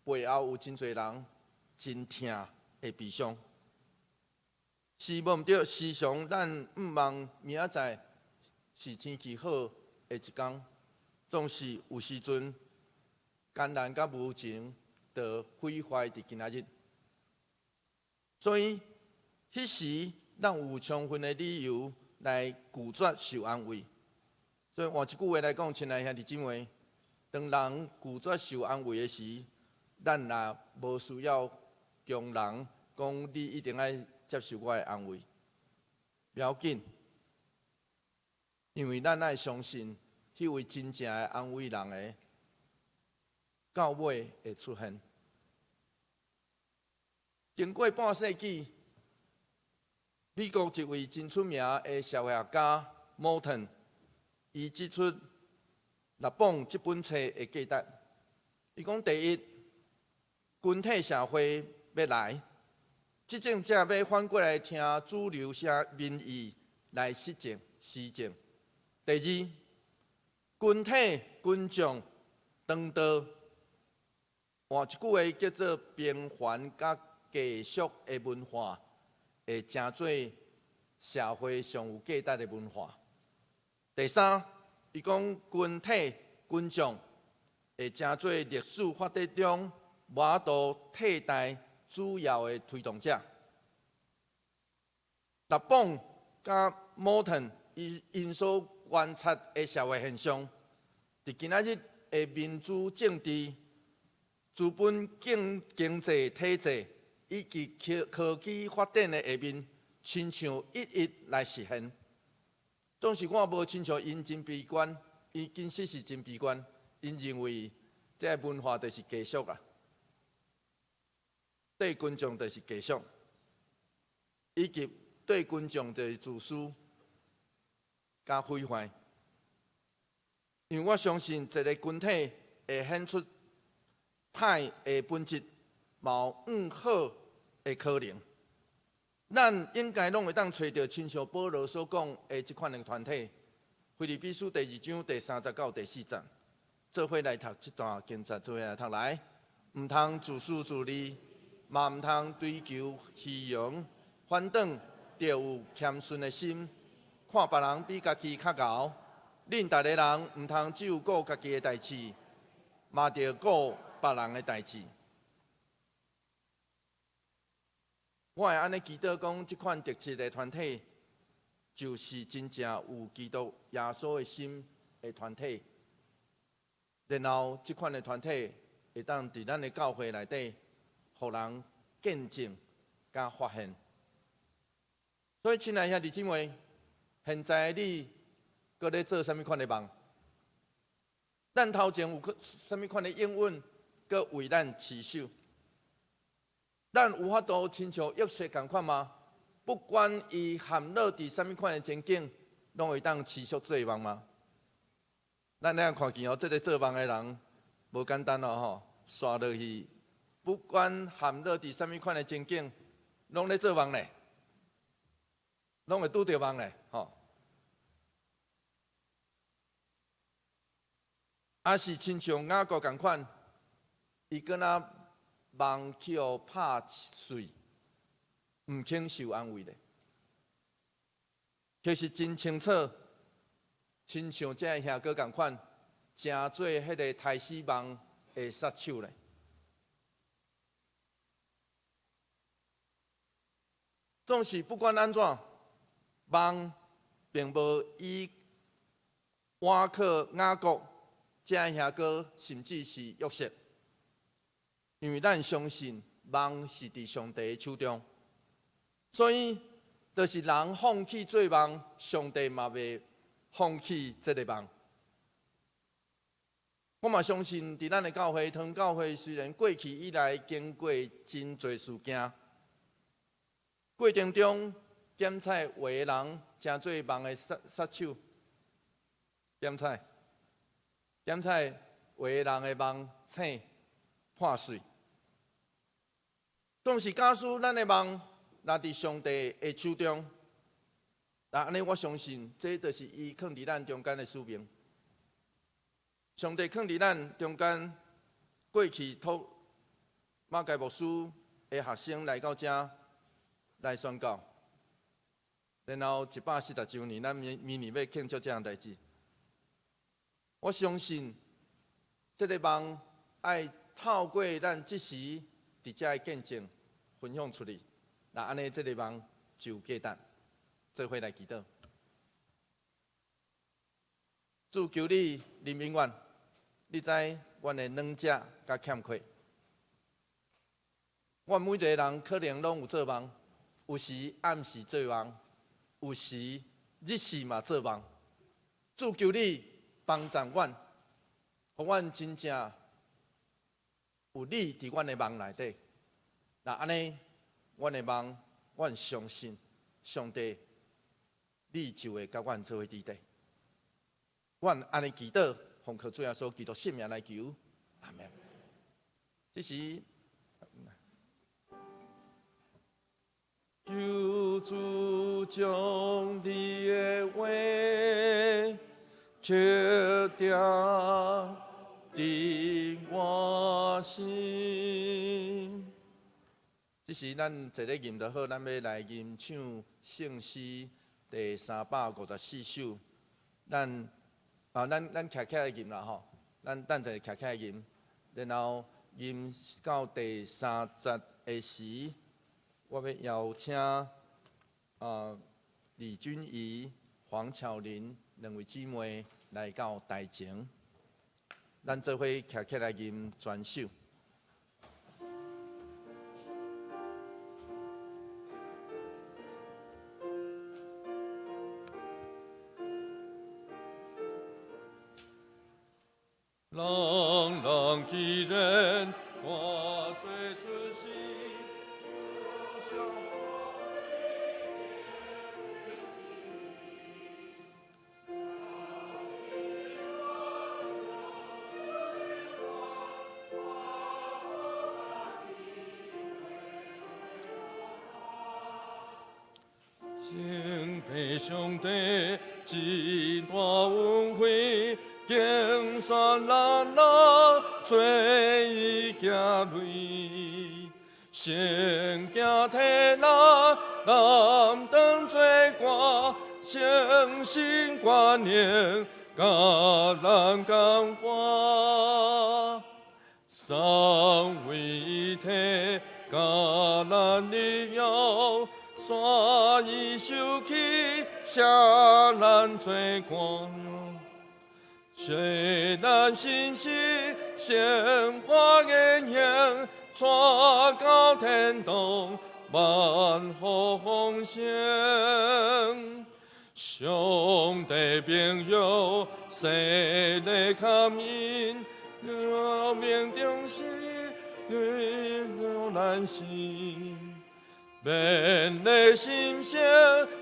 背后有真侪人真疼的悲伤，是无毋对。时常咱毋望明仔载是天气好的一天，总是有时阵艰难甲无情，就毁坏伫今仔日。所以，迄时咱有充分的理由来拒绝受安慰。所以换一句话来讲，亲爱兄弟姊妹。当人拒绝受安慰的时，咱也无需要强人讲你一定要接受我的安慰，不要紧，因为咱爱相信，迄位真正的安慰人的，到尾会出现。经过半世纪，美国一位真出名的社会学家莫腾，伊指出。立榜这本册的价值，伊讲第一，群体社会要来，执政者要反过来听主流民意来施政。第二，群体群众当道，换一句话叫做平凡甲继续的文化，会成做社会上有价值的文化。第三。伊讲群体群众会成做历史发展中无法度替代主要的推动者。立邦甲摩腾因所观察的社会现象，伫今仔日的民主政治、资本经济体制以及科技发展的下面，亲像一一来实现。总是我无亲像因真悲观，因其实是真悲观。因认为这文化就是继续啦，对群众就是继续，以及对群众就是自私加毁坏。因为我相信一个群体会显出歹的本质，冇好的可能。咱应该拢会当找到亲像保罗所讲的这款的团体，腓立比书第2章第30到第4节，做伙来读这段经节，做伙来读来。唔通自私自利，嘛唔通追求虚荣，反倒着有谦逊的心，看别人比家己较高。恁逐个人唔通只有顾家己的代志，嘛着顾别人的代志。我会安尼祈祷讲，即款特质的团体，就是真正有基督耶稣的心的团体。然后，即款的团体会当伫咱的教会内底，互人见证甲发现。所以，亲爱兄弟姊妹，现在你搁咧做啥物款的梦？咱头前有啥物款的应允，搁为咱持守？咱有法度亲像约瑟共款吗？不管伊陷落伫啥物款的情景，拢会当持续做梦吗？咱来看见哦，这个做梦的人无简单哦吼，刷落去，不管陷落伫啥物款的情景，拢咧做梦咧，拢会拄着梦咧，吼。也是亲像雅各共款，伊敢若梦去互拍碎，毋肯受安慰咧。其实真清楚，亲像这个兄哥共款，真做迄个刣死梦的杀手咧。总是不管安怎，梦并无以瓦克雅各。这兄哥甚至是约瑟，因为咱相信梦是伫上帝的手中，所以就是人放弃做梦，上帝嘛袂放弃这个梦。我嘛相信，伫咱的教会，堂教会虽然过去以来经过真侪事件，过程中检采有的人真做梦的杀手，检采。检采有的人的梦醒破碎，总是假使咱的梦若伫上帝的手中，那安尼我相信，这就是伊放伫咱中间的使命。上帝放伫咱中间，过去托马介牧师的学生来到这来宣告，然后140周年，咱明年要庆祝这样代志。我相信，这个梦爱透过咱即时伫遮的见证分享出去，那安尼这个梦就价值，做伙来祈祷。主求你怜悯阮，你知阮的软弱甲欠缺。阮每一个人可能拢有做梦，有时暗时做梦，有时日时嘛做梦。主求你。帮助阮，互阮真正有你伫阮的梦内底。那安尼，阮的梦，阮相信上帝，你就会甲阮做伙伫地。阮安尼祈祷，奉靠主耶稣基督圣名来求，阿门。这是求主将你的话。刻定伫我心。这是咱坐咧吟就好，咱要来吟唱圣诗第354首。咱徛起来吟啦吼，咱等者徛起来吟，然后吟到第3节的时，我要邀请李君怡、黄巧玲两位姊妹来到台前，咱做伙徛起来吟全首。朗朗既然我最自信，敬佩上帝，真大有轮回，经山啦啦，做伊行累。成行体啦，担当做歌，诚心观念，甲人感化。三位一体，甲咱力量，山伊收起，写咱做光。虽咱心事，鲜花艳艳，带到天堂，万福丰盛。上帝朋友，世礼感恩，命中时，了咱心。勉励心声，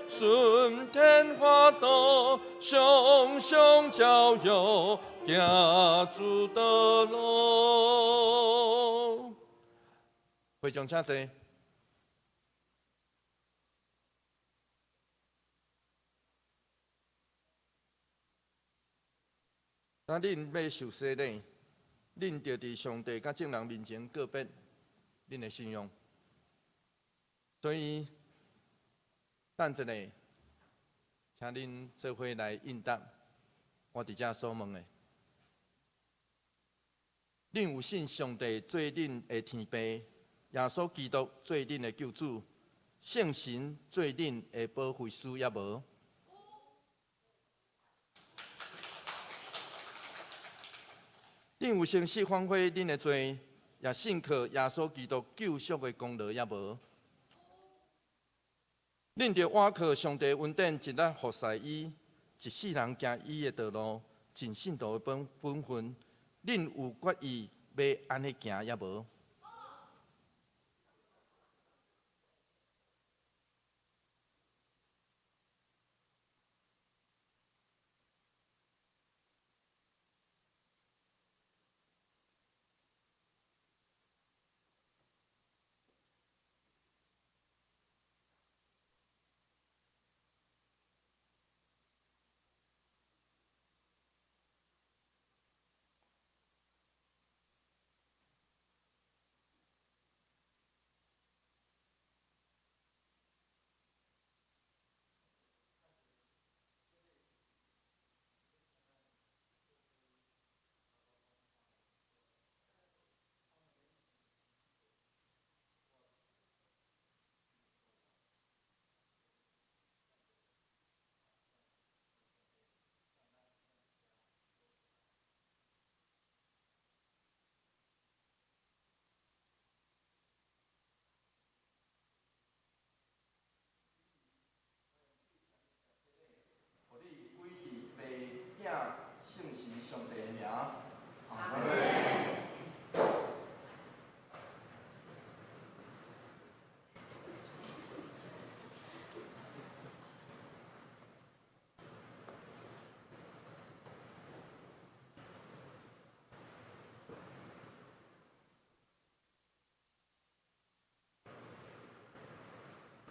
顺天法度，常常照耀，行主道路。会长请坐。当恁要受洗礼，恁就伫上帝甲众人面前告别恁的信仰。所以，等一下，请恁做伙来应答我伫遮所问的：恁有信上帝做恁的天父，耶稣基督做恁的救主，圣神做恁的保惠师，也无？恁有诚实反悔恁的罪，也信靠耶稣基督救赎的功劳，也无？恁着倚靠上帝恩典，一力服侍伊，一世人行伊的道路，尽信徒的本分。恁有决意要安尼行，也无？圣是上帝的名。阿门。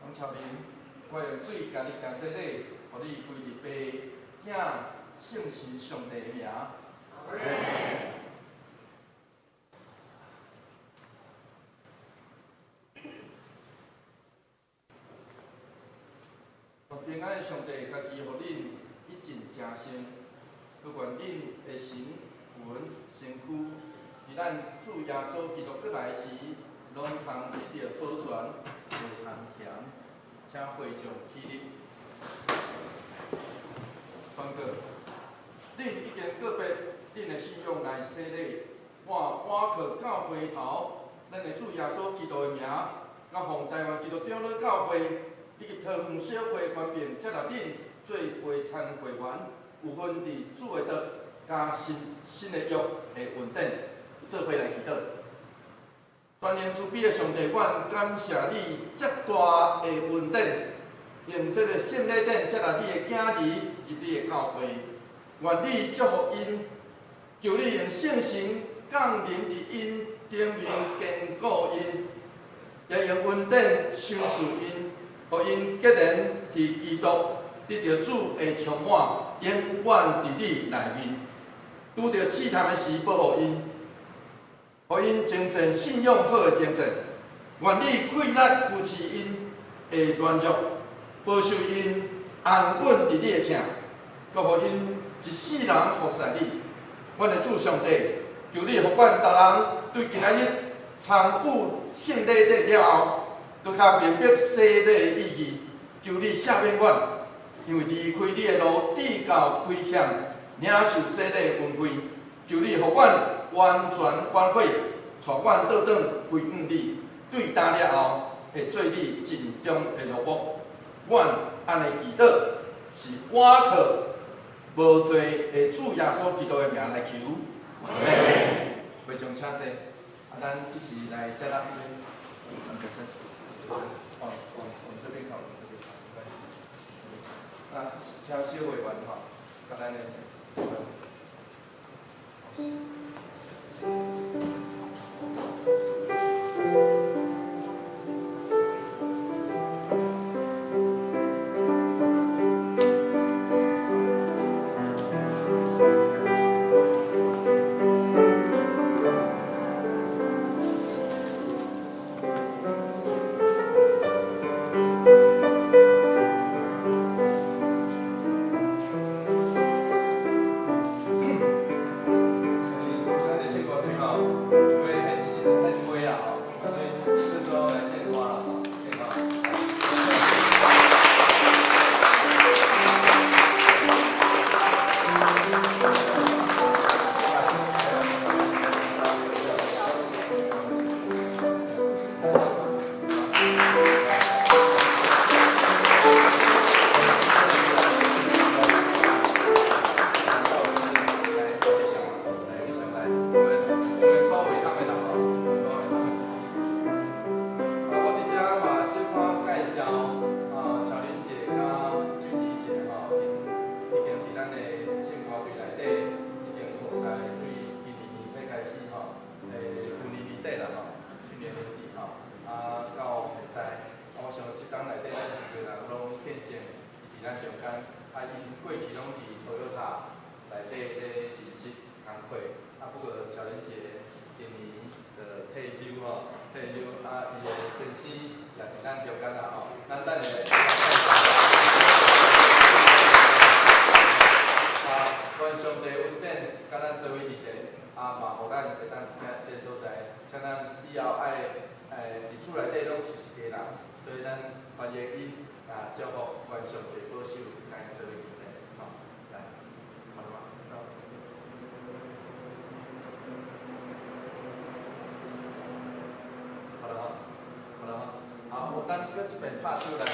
王超林，我用水甲你行洗礼，互你归入白领。圣是上帝的名。平安的上帝，家己互恁一尽正生，不愿恁的神魂身躯，伫咱主耶稣基督过来时，拢通得到保全，无通嫌。请会众起立，宣告。恁已经告别恁的信仰来洗礼，我倚靠教会头，咱的主耶稣基督的名，甲奉台湾基督长老教会以及桃园小会官兵接纳恁做陪参会员，有份伫主的道加新的约的恩典，做伙来祈祷。全能慈悲的上帝，阮感谢你遮大的恩典，用这个圣礼典接纳你的囝儿入你的教会。愿你祝福因，求你用圣神降临伫因顶面，坚固因，也用恩典赏赐因，互因结然伫基督得到主的充满，永远伫你内面。拄着试探的时，保护因，互因精进信仰好的精进。愿你快力扶持因的软弱，保守因安稳伫你的疼，搁互因一世人服侍你。阮的主上帝，求你互阮逐人对今仔日参与圣礼的了后，搁较明白洗礼的意义。求你赦免阮，因为离开你的路，直到亏欠，领受洗礼恩惠。求你互阮完全反悔，带阮倒转归向你。对答了后，会做你尽忠的奴仆。阮安尼祈祷，是我靠无罪的主耶稣基督的名来求。袂将请坐，咱即时来接纳水，往这边靠，这边靠，请小会员吼，甲咱的。咱搁这边拍手来。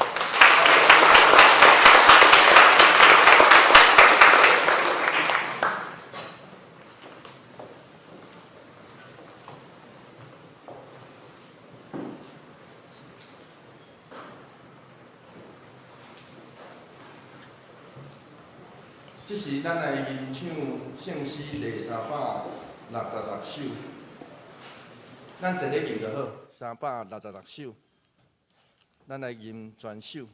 这是咱来吟唱圣诗第366首，咱坐咧吟就好。366首，咱来吟全首。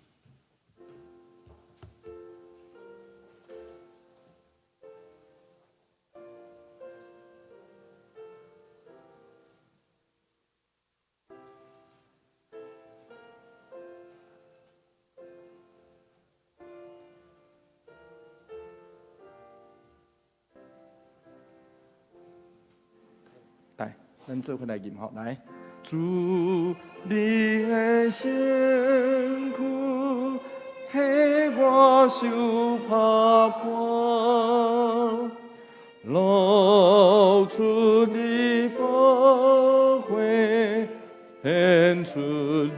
来，咱做伙来吟吼，来。主你的辛苦，替我受拍破，露出你宝血，献出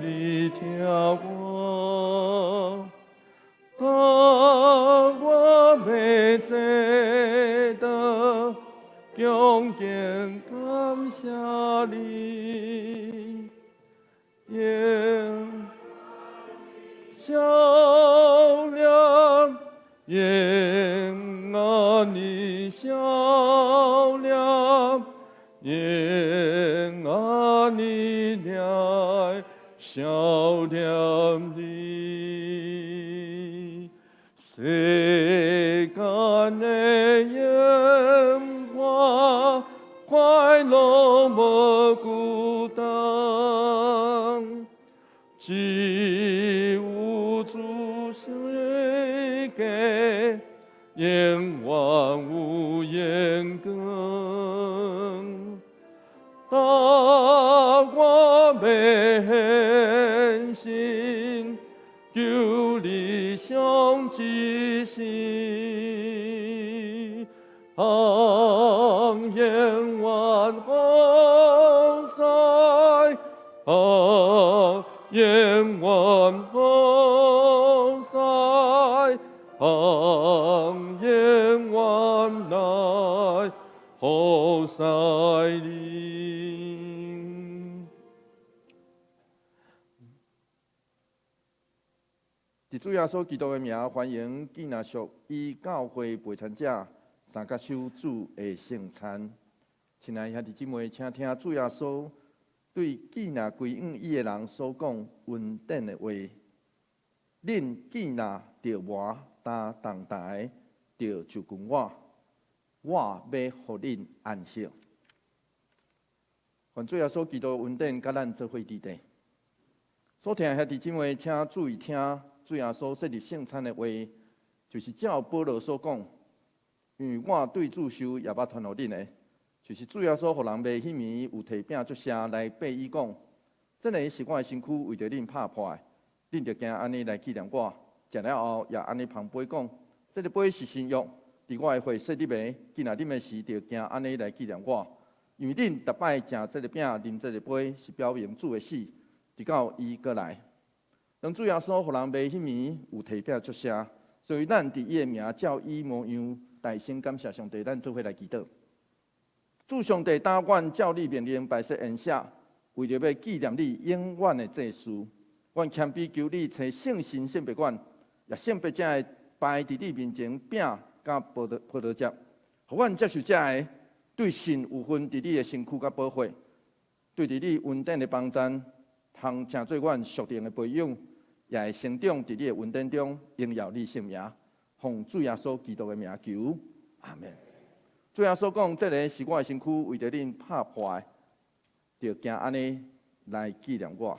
你条我，当我要坐到恭敬感谢你。笑脸，因啊你笑脸，因啊你来笑脸的世界。烟花，快乐无孤单。只有主世界，永远有眼光。当我未信，求理想之心，望永远好哉，永远好哉，永远来好哉你。伫主耶稣基督的名，欢迎建立属于教会陪餐者参加守主的圣餐。亲爱兄弟姊妹，请听主耶稣对建立归向伊的人所讲恩典的话。恁建立着我，担重担的，就跟我要互恁安息。愿主耶稣基督恩典甲咱做伙伫地。所听兄弟姊妹，请注意听。主耶稣设立圣餐的话，就是照保罗所讲，因为我对主受也捌传互恁的，就是主耶稣互人袂迄暝有摕饼祝谢来背伊讲，这个是我的身躯为着恁拍破的，恁着惊安尼来纪念我。食了后也安尼旁杯讲，这个杯是新约，伫我的血洗你的，今仔恁的时着惊安尼来纪念我，因为恁逐摆食这个饼、啉这个杯，是表明主的死，直到伊过来。当主耶稣互人袂迄暝有摕饼祝谢，所以咱伫伊的名照伊模样，大声感谢上帝，咱做伙来祈祷。主上帝，但愿照你命令白色恩赦，为着要纪念你永远的祭祀，愿谦卑求你找圣神圣别馆，也圣别者的摆伫你面前饼甲葡萄汁，互阮接受者的对神有份伫你的身躯甲保护，对伫你恩典的帮赞，通成做阮属灵的培养。也会成长伫你的恩典中，荣耀你圣名，奉主耶稣基督的名求，阿门。主耶稣讲，这个是我的身躯，为着恁拍破的，着惊安尼来纪念我。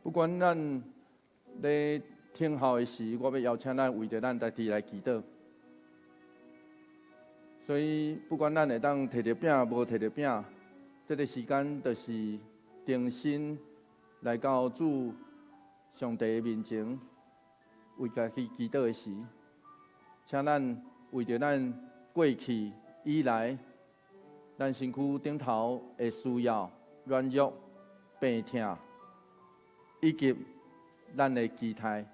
不管咱咧听候的时，我要邀请咱为着咱家己来祈祷。所以不管咱会当摕着饼，无摕着饼，这个时间就是定心来到主上帝的面前，为家己祈祷的时，请咱为着咱过去以来，咱身躯顶头的需要、软弱、病痛。以及咱的期待，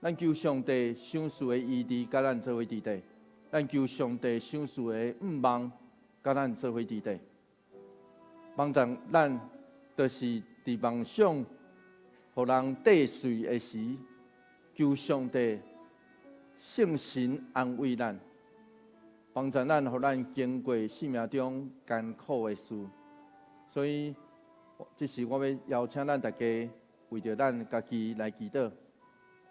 咱求上帝赏赐的医治，甲咱做伙伫地；咱求上帝赏赐的望，甲咱做伙伫地。帮助咱，就是伫梦想，互人得遂的时，求上帝圣神安慰咱，帮助咱，互咱经过生命中艰苦的事。所以，这是我要邀请咱大家。为着咱家己来祈祷，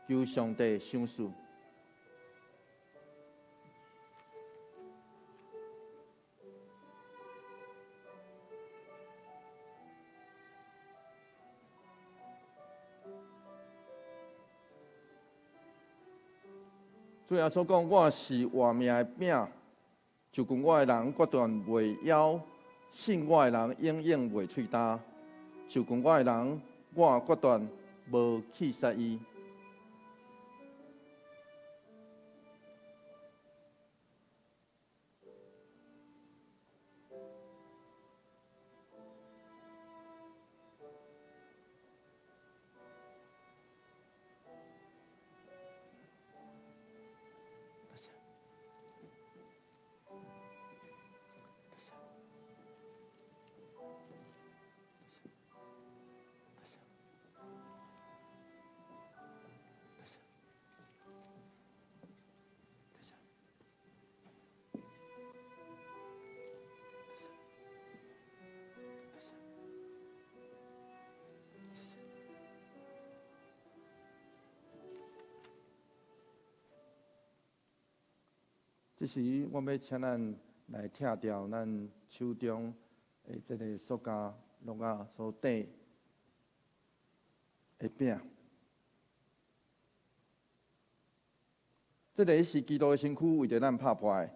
求上帝赏赐。主耶稣讲：“我是活命的饼，就跟我的人决断袂枵，信我的人永远袂喙焦，就跟我的人。”我决断无去杀伊。这时，我要请咱来拆掉咱手中的这个塑胶鹿仔所底的饼。这个是基督的身躯为着咱拍破的，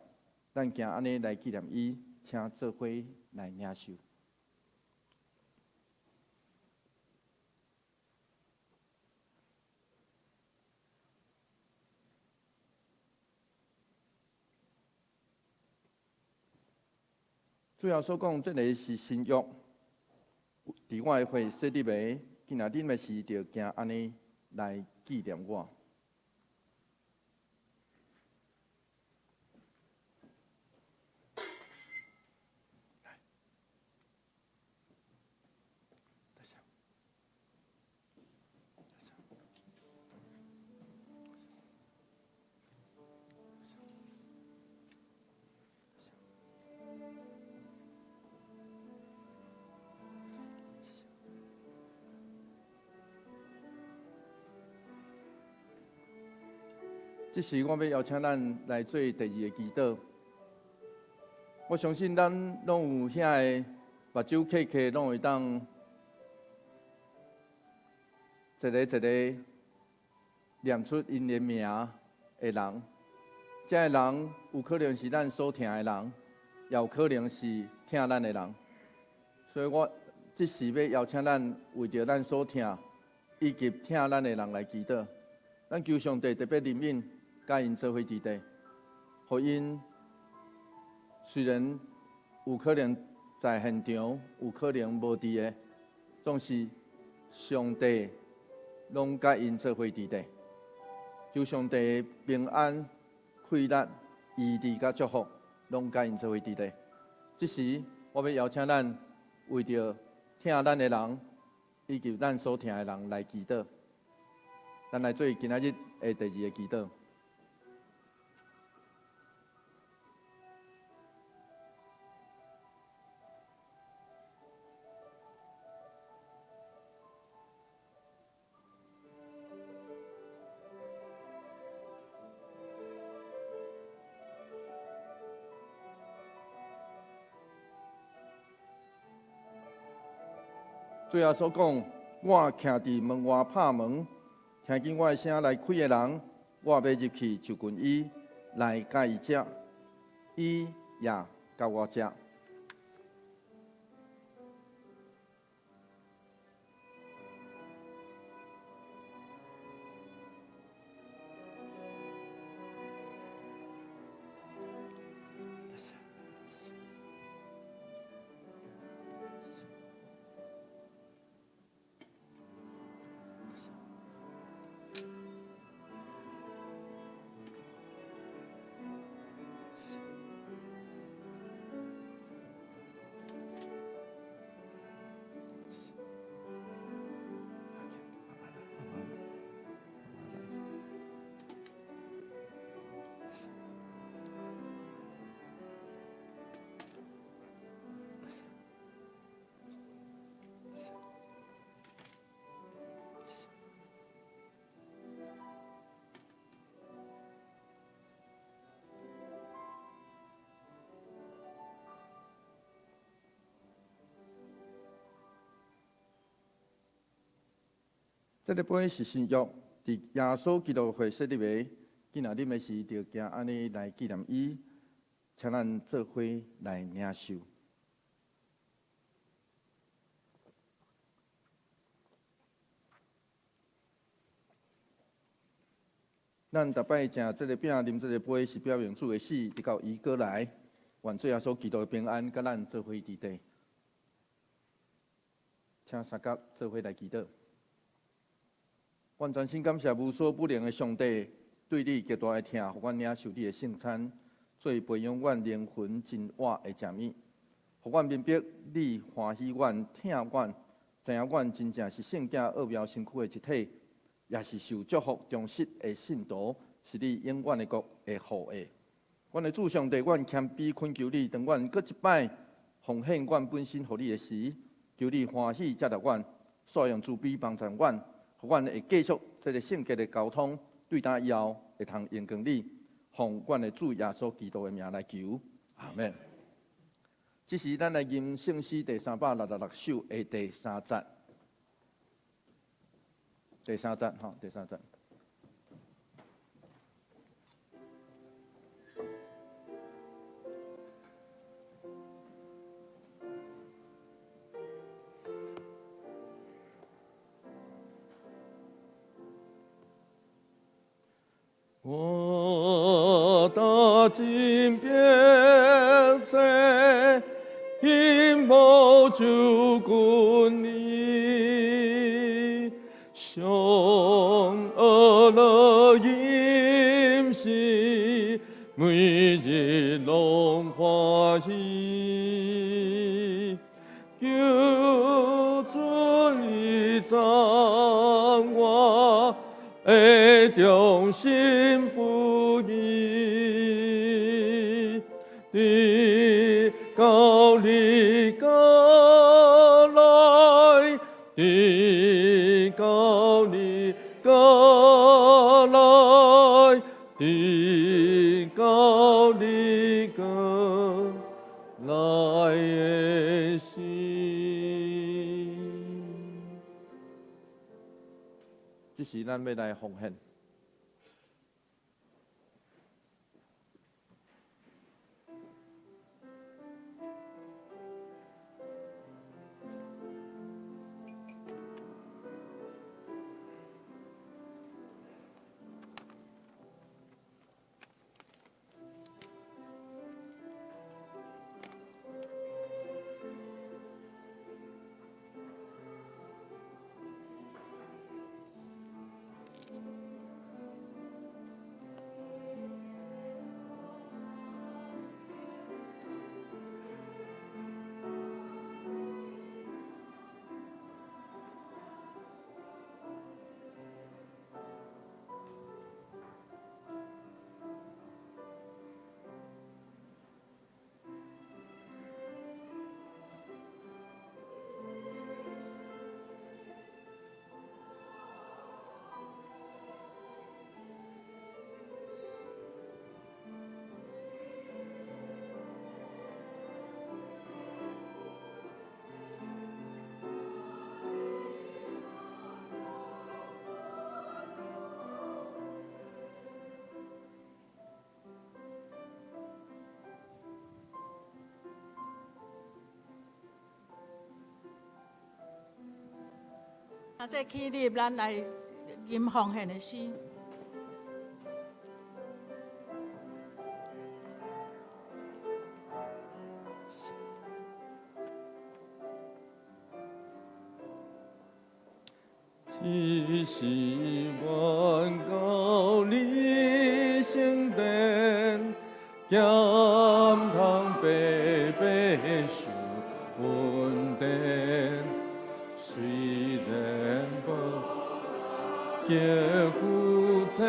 咱行安尼来纪念伊，请做伙来领受。最后所讲，这个是新约，伫我的会说入的，今仔恁的是着行安尼来纪念我。这时，我要邀请咱来做第二个祈祷。我相信咱拢有遐个目睭刻刻，拢会当一个念出因的名的人。这个人有可能是咱所疼的人，也有可能是疼咱的人。所以我这时要邀请咱为着咱所疼以及疼咱的人来祈祷。咱求上帝特别怜悯。甲因做伙伫地，互因虽然有可能在现场，有可能无伫的，总是上帝拢甲因做伙伫地。求上帝平安、快乐、医治甲祝福，拢甲因做伙伫地。这时，我要邀请咱为着疼咱的人，以及咱所疼的人来祈祷。咱来做今仔日的第二个祈祷。最后所讲，我徛伫门外拍门，听见我的声来开的人，我要入去就近伊，来甲伊食，伊也甲我食。这个杯是新约，伫耶稣基督会设立的。今仔日的是着行安尼来纪念伊，请咱做伙来领受。咱逐摆食这个饼、啉这个杯，是表明主的死，直到伊过来，愿做耶稣基督的平安，甲咱做伙伫地。请三甲做伙来祈祷。愿全心感谢无所不能的上帝，对你极大的疼，互阮领受你的圣餐，做培养阮灵魂真活的食物，互阮明白你欢喜阮、疼阮，知影阮真正是圣经奥妙身躯的一体，也是受祝福忠实的信徒，是你永远的国的后裔。阮的主上帝，阮谦卑恳求你，当阮搁一摆奉献阮本身互你的时，求你欢喜接纳阮，所用慈悲帮助阮。互阮会继续这个圣洁的交通，对待以后会通用光你，奉阮的主耶稣基督的名来求，阿门。这是咱来吟圣诗第366首的第3节，第3节吼，第3节。我的金边在阴谋主君你，凶恶的阴气，每日拢欢喜，求主你掌我。忠心不移的高丽高来，的高丽高来，的高丽高来的心。这是咱要来奉献。这起立，咱来吟奉献的诗。只是愿高丽圣殿，咸汤白白受恩典。虽然不结夫前，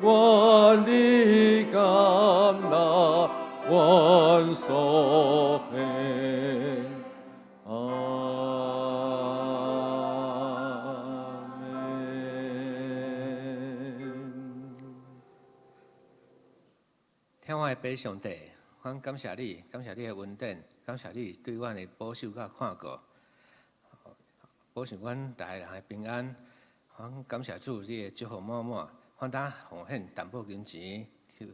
万里甘那万所献。阿门。天父的爸上帝，阮感谢你，感谢你的恩典，感谢你对阮的保守甲看顾。保守阮大家人的平安，阮感谢主，你的祝福满满，阮当奉献淡薄金钱，求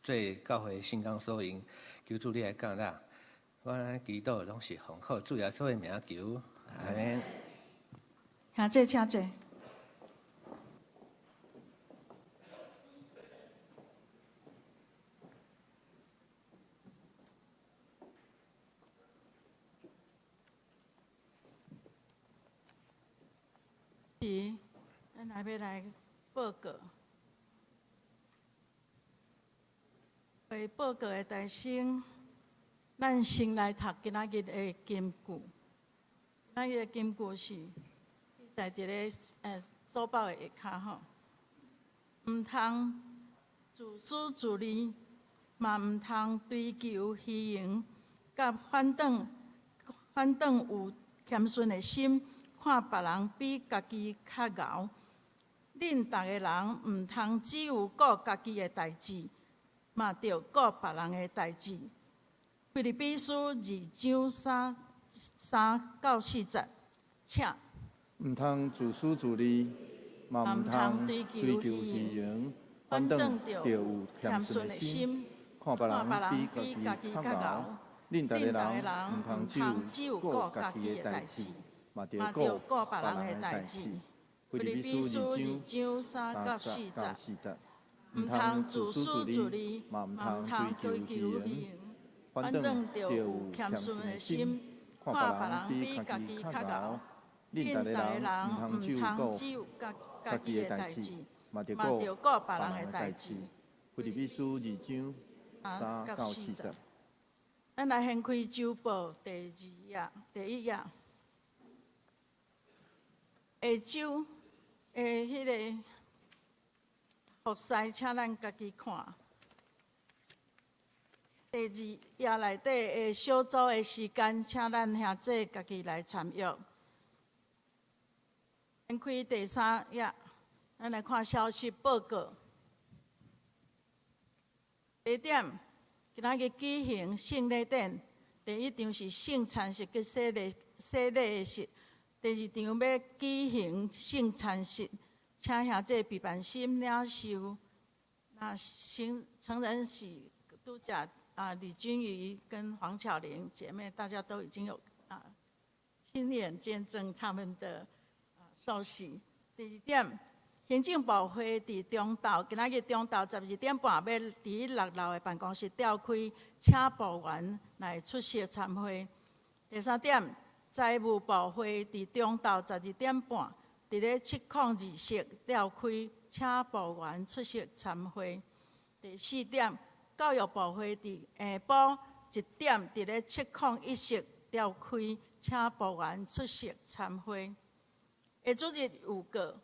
做教会圣工所用，求主你来降纳。阮祈祷拢是奉靠主耶稣的名求，阿门。请坐，请坐。是，咱来要来报告。为报告的大声，咱先来读今仔日的金句。今仔日的金句是在一个书包的下骹吼，唔通自私自利，嘛唔通追求虚荣，甲反倒有谦逊的心。看别人比家己较敖，恁逐个人毋通只有顾家己的代志，嘛着顾别人的代志。腓立比书2章3到4节，请。毋通自私自利，嘛毋通追求虚荣，反正着有谦逊的心，看别人比家己较牛。恁逐个人毋通只有顾家己的代志，嘛着顾别人的代志。腓立比书2章3到4节，毋通自私自利，嘛毋通追求虚荣，反正着有谦逊的心，看别人比家己较牛。恁逐个人毋通只有家己的代志，嘛着顾别人的代志。腓立比书2章3到4节。咱来掀开周报第1页，下周的迄个服侍，请咱家己看。第2页内底的小组的时间，请咱兄弟家己来参与。掀开第3页，咱来看消息报告。第1点，今仔日举行圣礼典，第1场是圣餐式跟洗礼式，第2场要举行圣餐式，请兄弟备办心领受。那成人是拄则李君瑜跟黄巧玲姐妹，大家都已经有亲眼见证他们的受洗。第2点，行政部会伫中昼，今仔日中昼12点半要伫6楼的办公室召开，请部员来出席参会。第3点，财务部会伫中昼12点半伫咧702室召开，请部员出席参会。第4点，教育部会伫下晡1点伫咧701室召开，请部员出席参会。下主日有个。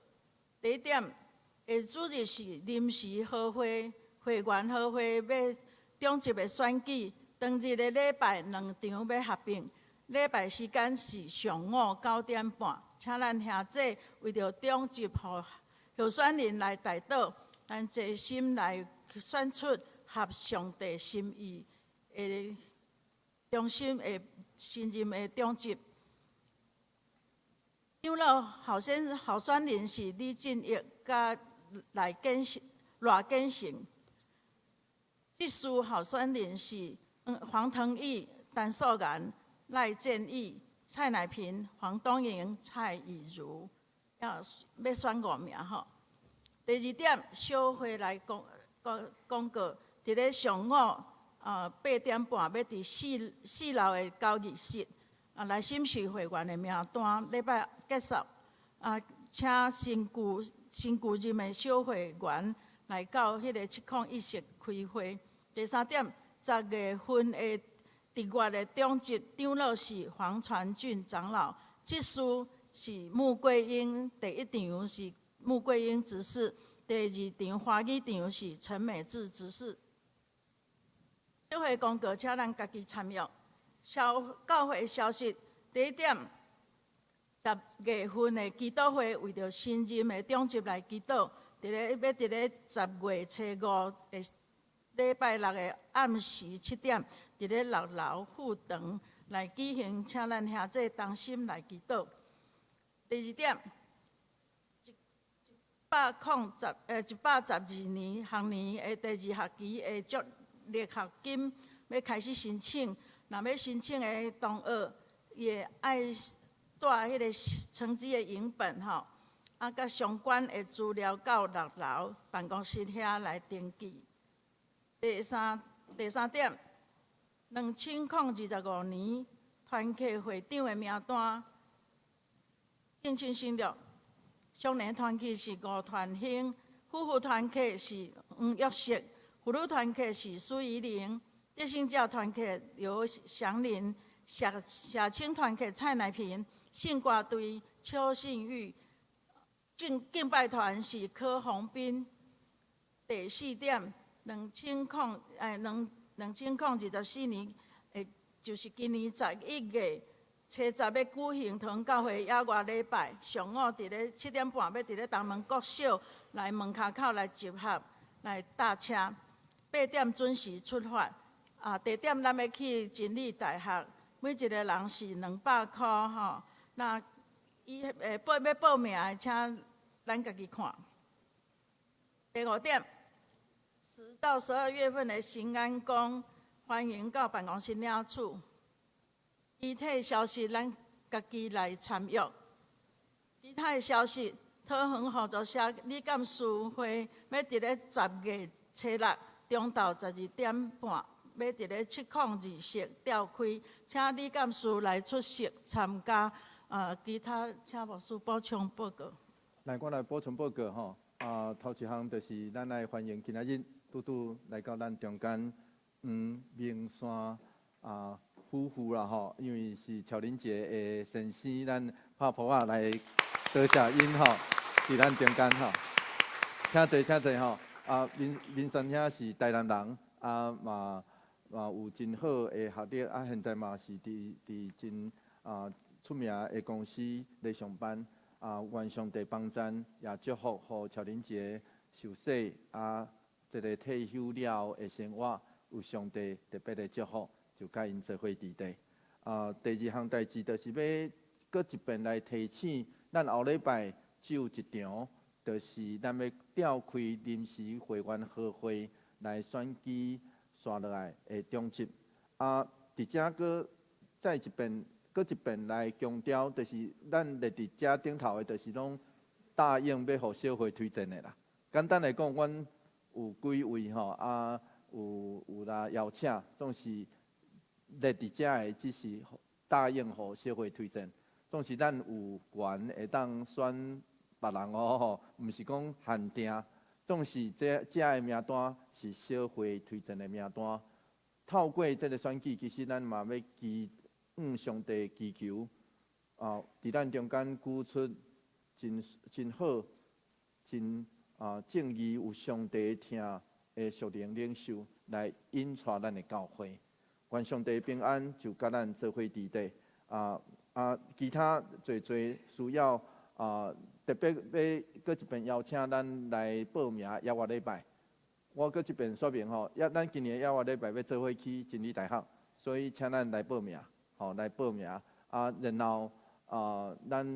第1点，下主日是临时合会会员合会要中级的选举，当日的礼拜2场要合并，礼拜时间是上午9点半，请咱兄弟为着中级候选人来代祷，咱齐心来选出合上帝心意的中心的新任的中级。长老候选人是李进益甲赖建成，技术候选人是黄腾毅、陈素颜、赖建义、蔡乃平、黄东莹、蔡以如，要选5名吼。第2点，小会来公告，伫咧上午8点半要伫4楼的交易室。来审视会员的名单，礼拜结束。请新旧任的小会员来到迄个701室开会。第3点，10月份的10月的中级长老是黄传俊长老，技术是穆桂英。第1场是穆桂英执事，第2场华语场是陈美智执事。小会公告，请咱家己参与。教会消息，第1点，10月份的祈祷会为着新任的长级来祈祷，要伫咧10月初5的礼拜6的暗时7点，伫咧6楼副堂来举行，请咱兄弟同心来祈祷。第2点，112年学年的第2学期的助力学金要开始申请。若要申请的同学，也爱带迄个成绩的影本吼，甲相关的资料到6楼办公室遐来登记。第三点，2025年团契会长的名单，应请省略。少年团契是吴团兴，夫妇团契是黄玉石，妇女团契是苏怡玲。德兴教团契由祥林，社青团契蔡乃平，信歌队邱信玉，敬拜团是柯宏斌。第4点，2024年，就是今年11月初10要举行堂教会野外礼拜，上午伫咧7点半要伫咧东门国小来门骹口来集合来搭车，8点准时出发。地点咱要去真理大学，每一个人是200块吼。那要报名的，请咱家己看。第5点，10到12月份的新安宫，欢迎到办公室领取。具体消息咱家己来参与。其他的消息，讨园合作社理监事会要伫咧10月初6中昼12点半，要伫咧702召开，请理监事来出席参加。其他请牧师补充报告。我来补充报告吼。头一项就是咱来欢迎今仔日拄来到咱中间明山夫妇啦吼，因为是乔林节的先生，咱拍婆仔来多谢因吼，伫咱中间吼，请坐吼。明山遐是台南人，嘛有真好的学历，现在嘛是伫真出名的公司咧上班。愿上帝帮咱，也祝福互乔林节受洗这个退休了的生活，有上帝特别的祝福，就甲因做伙伫地。第2项代志就是要搁一遍来提醒，咱后礼拜只有1场，就是咱要召开临时会员好会来选举刷落来的中执。伫遮搁再一遍。搁一遍来强调，就是咱列伫遮顶头的，就是拢答应要互小会推荐的啦。简单来讲，阮有几位吼有啦邀请，总是列伫遮的，只是答应互小会推荐。总是咱有权会当选别人吼，毋是讲限定。总是遮的名单是小会推荐的名单。透过这个选举，其实咱嘛要上帝祈求伫咱中间举出真好、真正义、有上帝听的属灵领袖来引带咱的教会。愿上帝平安就甲咱做伙伫地。其他侪需要特别要搁一遍邀请咱来报名野外礼拜。我搁一遍说明吼，咱今年野外礼拜要做伙去真理大学，所以请咱来报名。来报名然后咱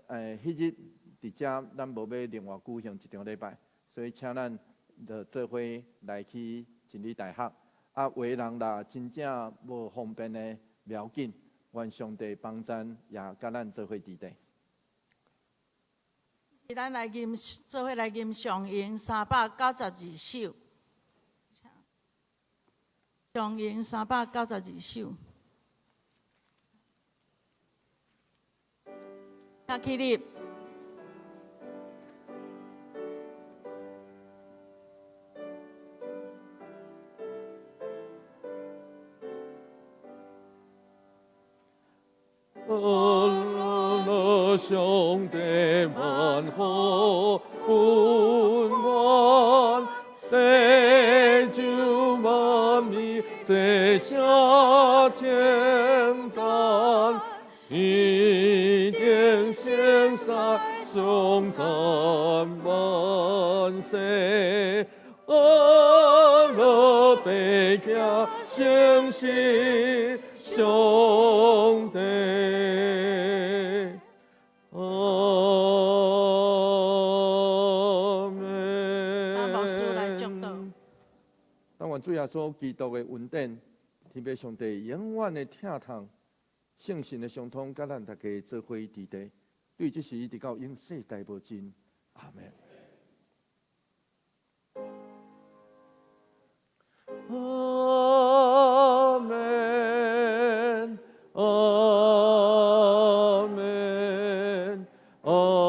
迄日伫遮，咱无要另外举行1场礼拜，所以请咱就做伙来去真理大学。有的人啦，真正无方便的，袂要紧，愿上帝帮咱，也甲咱做伙伫地。咱来做伙来吟上吟392首，上吟392首。请起立。上帝萬好本願，地就萬民在下天讚，一點獻上頌讚萬世，阿拉伯家相信上帝。主耶穌基督的恩典，天父上帝永遠的疼痛，聖神的相通，甲咱大家做伙伫地，對這事直到永世代無盡。阿門。阿門。阿門。坐。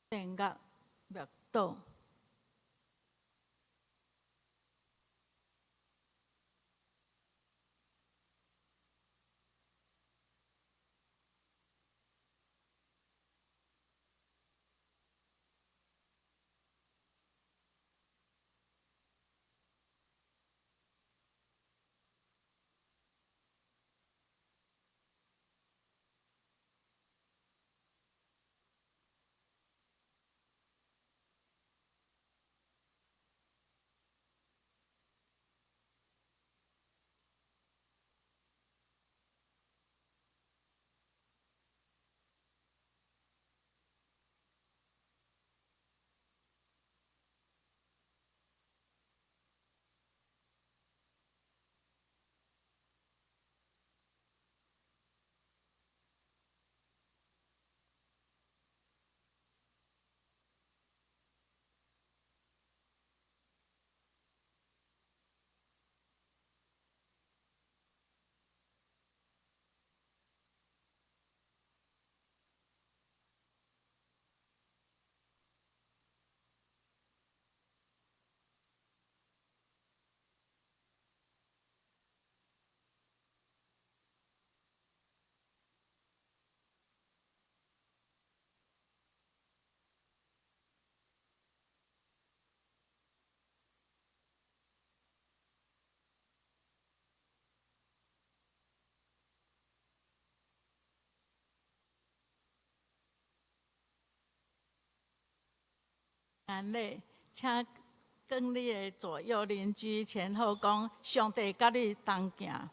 地狱灭岛。安内，请跟你的左右邻居前后讲，上帝甲你同行。